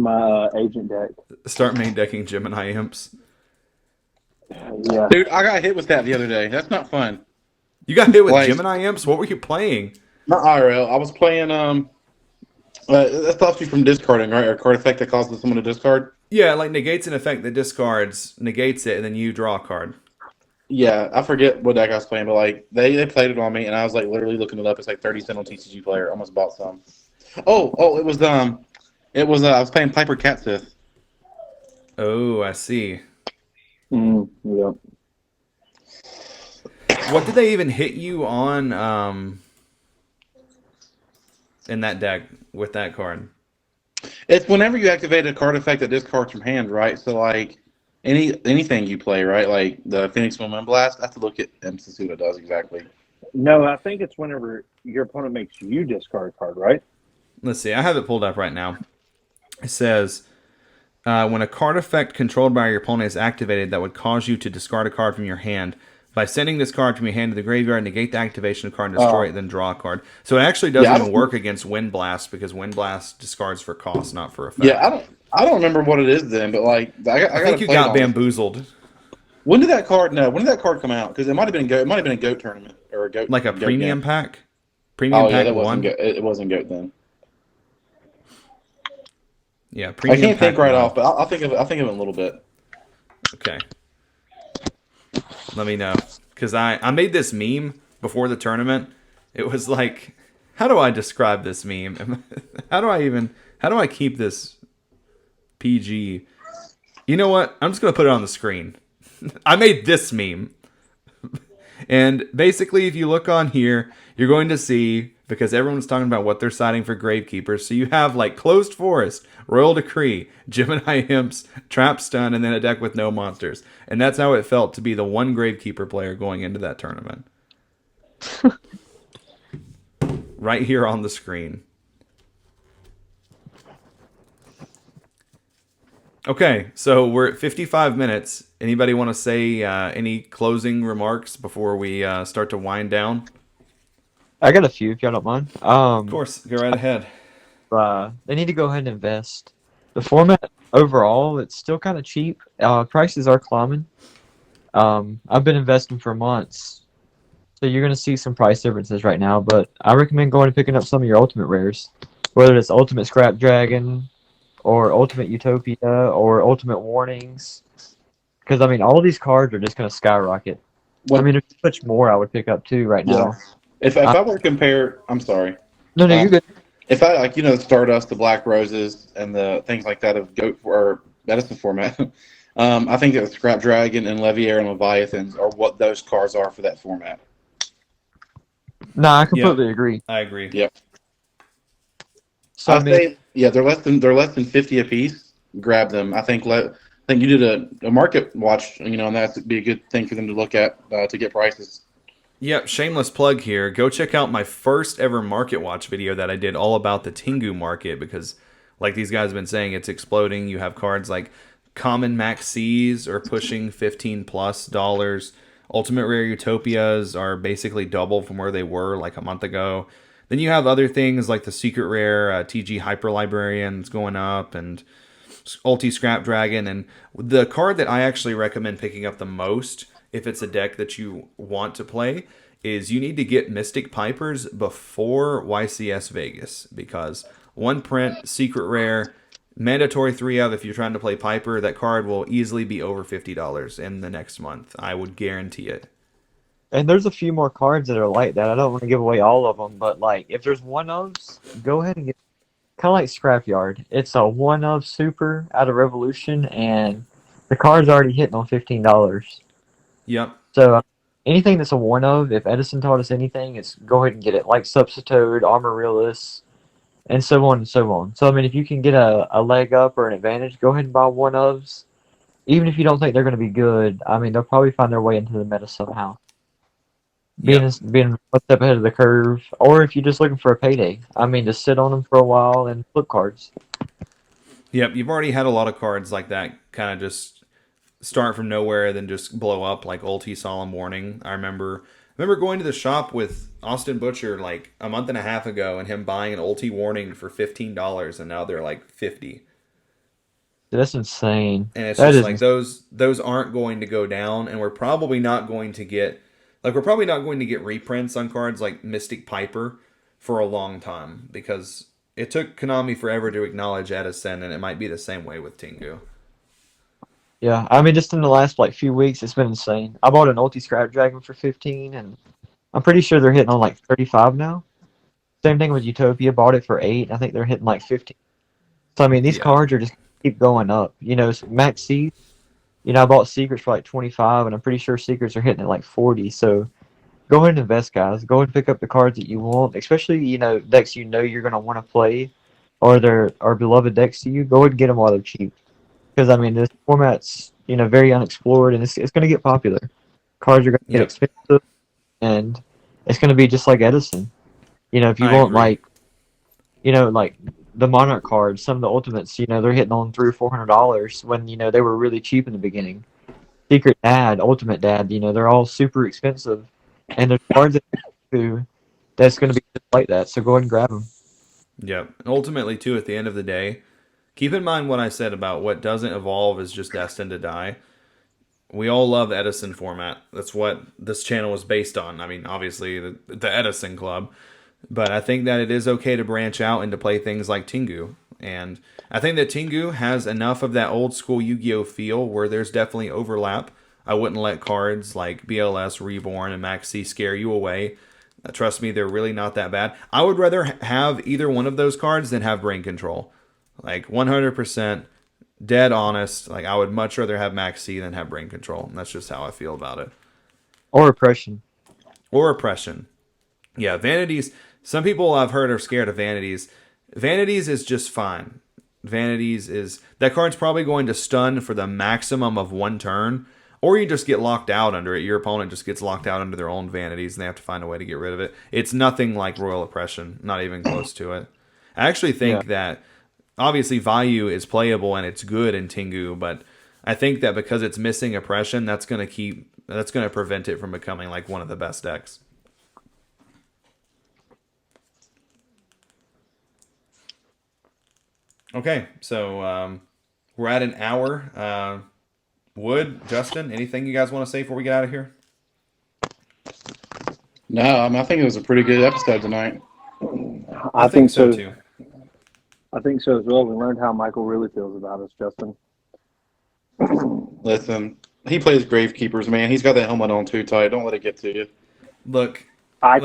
my agent deck. Start main decking Gemini Imps. Yeah, Dude, I got hit with that the other day. That's not fun. You got hit with Like- Gemini Imps? What were you playing? Not IRL. I was playing that stops you from discarding, right? Or card effect that causes someone to discard. Yeah, like negates an effect that discards, negates it, and then you draw a card. Yeah, I forget what deck I was playing, but like they played it on me, and I was like literally looking it up. It's like 30 cents on TCG Player. Almost bought some. Oh, it was I was playing Piper Catsith. Oh, I see. yeah. What did they even hit you on in that deck with that card? It's whenever you activate a card effect that discards from hand, right? So like anything you play, right? Like the Phoenix Moment Blast. I have to look at M to see what it does exactly. No, I think it's whenever your opponent makes you discard a card, right? Let's see. I have it pulled up right now. It says, when a card effect controlled by your opponent is activated that would cause you to discard a card from your hand, by sending this card from your hand to the graveyard, negate the activation of the card and destroy it, then draw a card. So it actually doesn't even work against Wind Blast because Wind Blast discards for cost, not for effect. Yeah, I don't remember what it is then, but like I think you got bamboozled. When did that card come out? Because it might have been a goat tournament or a goat, Like a goat premium game. pack. Premium Oh yeah, pack that 1. wasn't goat. It wasn't goat then. Yeah, I premium can't think pack right 1. off, but I'll think of it. I'll think of it in a little bit. Okay. Let me know. Because I made this meme before the tournament. It was like, how do I describe this meme? How do I keep this PG? You know what? I'm just going to put it on the screen. I made this meme. And basically, if you look on here, you're going to see, because everyone's talking about what they're siding for Gravekeepers, so you have like Closed Forest, Royal Decree, Gemini Imps, Trap Stun, and then a deck with no monsters. And that's how it felt to be the one Gravekeeper player going into that tournament. right here on the screen. Okay, so we're at 55 minutes. Anybody want to say any closing remarks before we start to wind down? I got a few if y'all don't mind. Of course, go right ahead. They need to go ahead and invest. The format overall, it's still kind of cheap. Prices are climbing. I've been investing for months, so you're gonna see some price differences right now. But I recommend going and picking up some of your ultimate rares, whether it's Ultimate Scrap Dragon or Ultimate Utopia or Ultimate Warnings. Because I mean, all of these cards are just gonna skyrocket. I What? mean, there's much more I would pick up too right Yeah. now. If I were to compare, I'm sorry. No, you're good. If I like, the Stardust, the Black Roses, and the things like that of Goat or Edison format, I think that Scrap Dragon and Leviair and Leviathans are what those cards are for that format. No, I completely agree. I agree. Yep. So I I'd mean, say, yeah, they're less than 50 a piece. Grab them. I think you did a market watch, and that'd be a good thing for them to look at to get prices. Yep, shameless plug here. Go check out my first ever Market Watch video that I did all about the Tengu market because, like these guys have been saying, it's exploding. You have cards like Common Max C's are pushing $15+ Ultimate Rare Utopias are basically double from where they were like a month ago. Then you have other things like the Secret Rare TG Hyper Librarians going up and Ulti Scrap Dragon. And the card that I actually recommend picking up the most if it's a deck that you want to play is you need to get Mystic Pipers before YCS Vegas because one print, secret rare, mandatory 3 of if you're trying to play Piper, that card will easily be over $50 in the next month. I would guarantee it. and there's a few more cards that are like that. I don't want to give away all of them, but like if there's one ofs, go ahead and get kind of like Scrapyard. It's a one of super out of Revolution, and the card's already hitting on $15. Yep. So anything that's a one of, if Edison taught us anything, it's go ahead and get it. Like Substitute, Armor Realist, and so on and so on. So I mean, if you can get a leg up or an advantage, go ahead and buy one ofs. Even if you don't think they're going to be good, I mean, they'll probably find their way into the meta somehow. Yep. Being one step ahead of the curve, or if you're just looking for a payday, I mean, just sit on them for a while and flip cards. Yep. You've already had a lot of cards like that kind of just start from nowhere, then just blow up like Ulti Solemn Warning. I remember going to the shop with Austin Butcher like a month and a half ago and him buying an Ulti Warning for $15 and now they're like 50. That's insane. And it's That just is like those aren't going to go down, and we're probably not going to get reprints on cards like Mystic Piper for a long time because it took Konami forever to acknowledge Edison, and it might be the same way with Tengu. Yeah, I mean, just in the last like few weeks, it's been insane. I bought an Ulti Scrap Dragon for 15, and I'm pretty sure they're hitting on like 35 now. Same thing with Utopia. Bought it for 8. I think they're hitting like 15. So I mean, these Yeah. cards are just keep going up. Max C. I bought Secrets for like 25, and I'm pretty sure Secrets are hitting at like 40. So go ahead and invest, guys. Go ahead and pick up the cards that you want, especially decks you're gonna want to play, or they're are beloved decks to you. Go ahead and get them while they're cheap. Because I mean, this format's very unexplored, and it's going to get popular. Cards are going to get Yep. expensive, and it's going to be just like Edison. If you I want agree. like the Monarch cards, some of the Ultimates, they're hitting on $300 or $400 when they were really cheap in the beginning. Secret Dad, Ultimate Dad, they're all super expensive, and there's cards that's going to be just like that. So go ahead and grab them. Yep. And ultimately, too, at the end of the day, keep in mind what I said about what doesn't evolve is just destined to die. We all love Edison format. That's what this channel is based on. I mean, obviously, the Edison Club. But I think that it is okay to branch out and to play things like Tengu. And I think that Tengu has enough of that old school Yu-Gi-Oh feel where there's definitely overlap. I wouldn't let cards like BLS, Reborn, and Max C scare you away. Trust me, they're really not that bad. I would rather have either one of those cards than have Brain Control. Like 100% dead honest. Like I would much rather have Max C than have Brain Control. And that's just how I feel about it. Or Oppression. Or Oppression. Yeah, Vanities. Some people I've heard are scared of Vanities. Vanities is just fine. Vanities is... That card's probably going to stun for the maximum of one turn. Or you just get locked out under it. Your opponent just gets locked out under their own vanities, and they have to find a way to get rid of it. It's nothing like Royal Oppression, not even close to it. I actually think that, obviously, Vayu is playable and it's good in Tengu, but I think that because it's missing Oppression, that's going to prevent it from becoming like one of the best decks. Okay, so we're at an hour. Wood, Justin, anything you guys want to say before we get out of here? No, I mean, I think it was a pretty good episode tonight. I think so too. I think so as well. We learned how Michael really feels about us, Justin. Listen, he plays Gravekeepers, man. He's got that helmet on too tight. Don't let it get to you. Look, I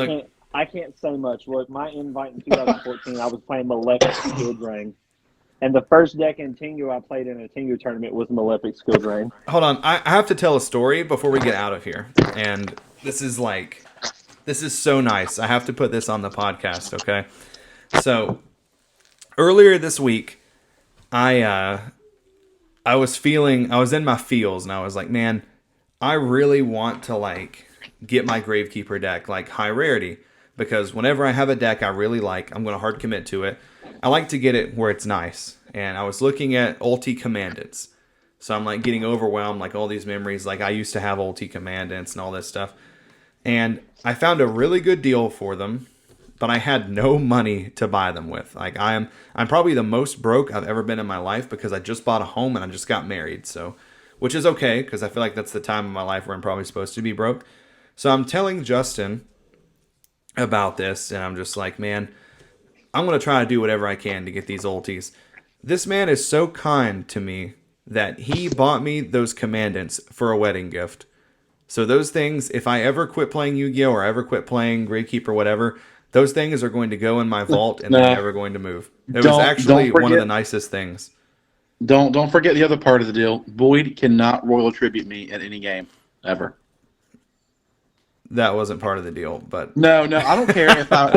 can't say much. Look, my invite in 2014, I was playing Malefic Skill Drain. And the first deck in Tengu I played in a Tengu tournament was Malefic Skill Drain. Hold on. I have to tell a story before we get out of here. And this is so nice. I have to put this on the podcast, okay? So, earlier this week, I was in my feels, and I was like, man, I really want to, get my Gravekeeper deck, high rarity. Because whenever I have a deck I really like, I'm going to hard commit to it. I like to get it where it's nice. And I was looking at ulti commandants. So I'm getting overwhelmed, all these memories. I used to have ulti commandants and all this stuff. And I found a really good deal for them, but I had no money to buy them with. I'm probably the most broke I've ever been in my life because I just bought a home and I just got married. So, which is okay because I feel like that's the time of my life where I'm probably supposed to be broke. So I'm telling Justin about this, and I'm just like, man, I'm going to try to do whatever I can to get these ultis. This man is so kind to me that he bought me those commandants for a wedding gift. So those things, if I ever quit playing Yu-Gi-Oh! Or ever quit playing Gravekeeper or whatever, those things are going to go in my vault and they're never going to move. It was actually one of the nicest things. Don't forget the other part of the deal. Boyd cannot royal tribute me at any game, ever. That wasn't part of the deal, but No, I don't care if I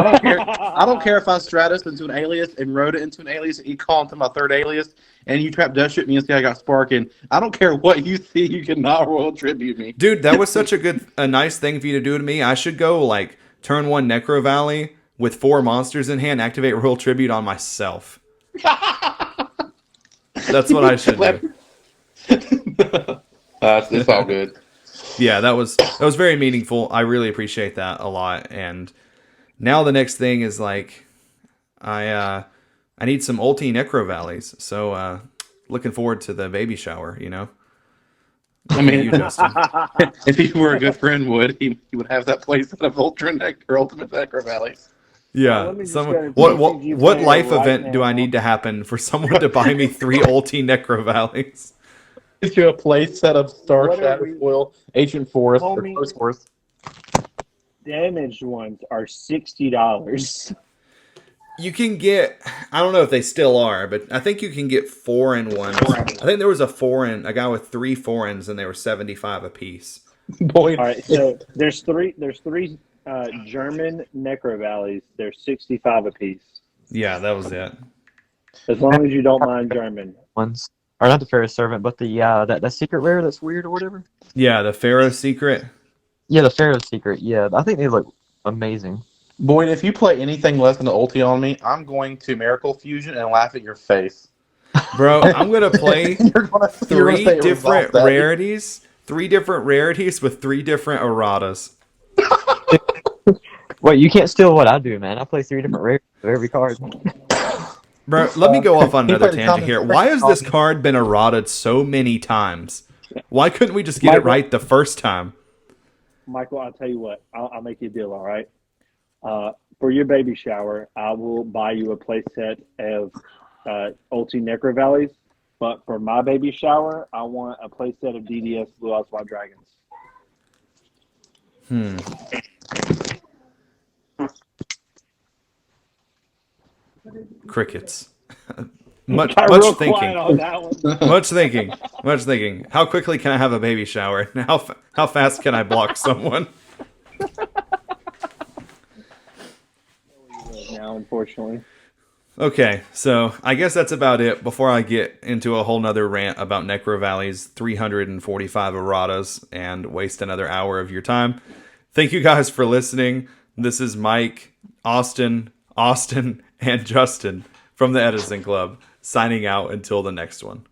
don't care if I Stratus into an alias and Rhoda into an alias and you call into my third alias and you trap Dust Shoot me and say I got Sparking. I don't care what you see, you cannot royal tribute me. Dude, that was such a nice thing for you to do to me. I should go turn 1 Necro Valley with 4 monsters in hand, activate Royal Tribute on myself. That's what I should do. It's all good. Yeah, that was very meaningful. I really appreciate that a lot. And now the next thing is I need some ulti Necro Valleys. So looking forward to the baby shower, I mean, you, Justin. if he were a good friend, he would have that place out of Ultimate Necro Valleys. Yeah. What life event do I need to happen for someone to buy me 3 ulti Necro Valleys? Get you a place set of Star Shadow Foil, Ancient Forest, or Post Forest. Damaged ones are $60. You can get, I don't know if they still are, but I think you can get 4-in-1s. I think there was a guy with 3 4-ins, and they were $75 a piece. Boy. All right, so there's three German Necro Valleys. They're $65 a piece. Yeah, that was it. As long as you don't mind German. Ones. Or not the Pharaoh's Servant, but the that secret rare that's weird or whatever. Yeah, the Pharaoh Secret. Yeah, the Pharaoh's Secret. Yeah, I think they look amazing. Boyd, if you play anything less than the ulti on me, I'm going to Miracle Fusion and laugh at your face. Bro, I'm going to play three different rarities with 3 different erratas. Wait, you can't steal what I do, man. I play 3 different rarities of every card. Bro, let me go off on another tangent here. Why has this card been errated so many times? Why couldn't we just get it right the first time? Michael, I'll tell you what. I'll make you a deal, all right? For your baby shower, I will buy you a play set of ulti Necro Valleys. But for my baby shower, I want a play set of DDS Blue Eyes White Dragons. Crickets. Much thinking. On that one. Much thinking. How quickly can I have a baby shower? How fast can I block someone? Now, unfortunately. Okay, so I guess that's about it before I get into a whole nother rant about Necro Valley's 345 erratas and waste another hour of your time. Thank you guys for listening. This is Mike, Austin, and Justin from the Edison Club signing out until the next one.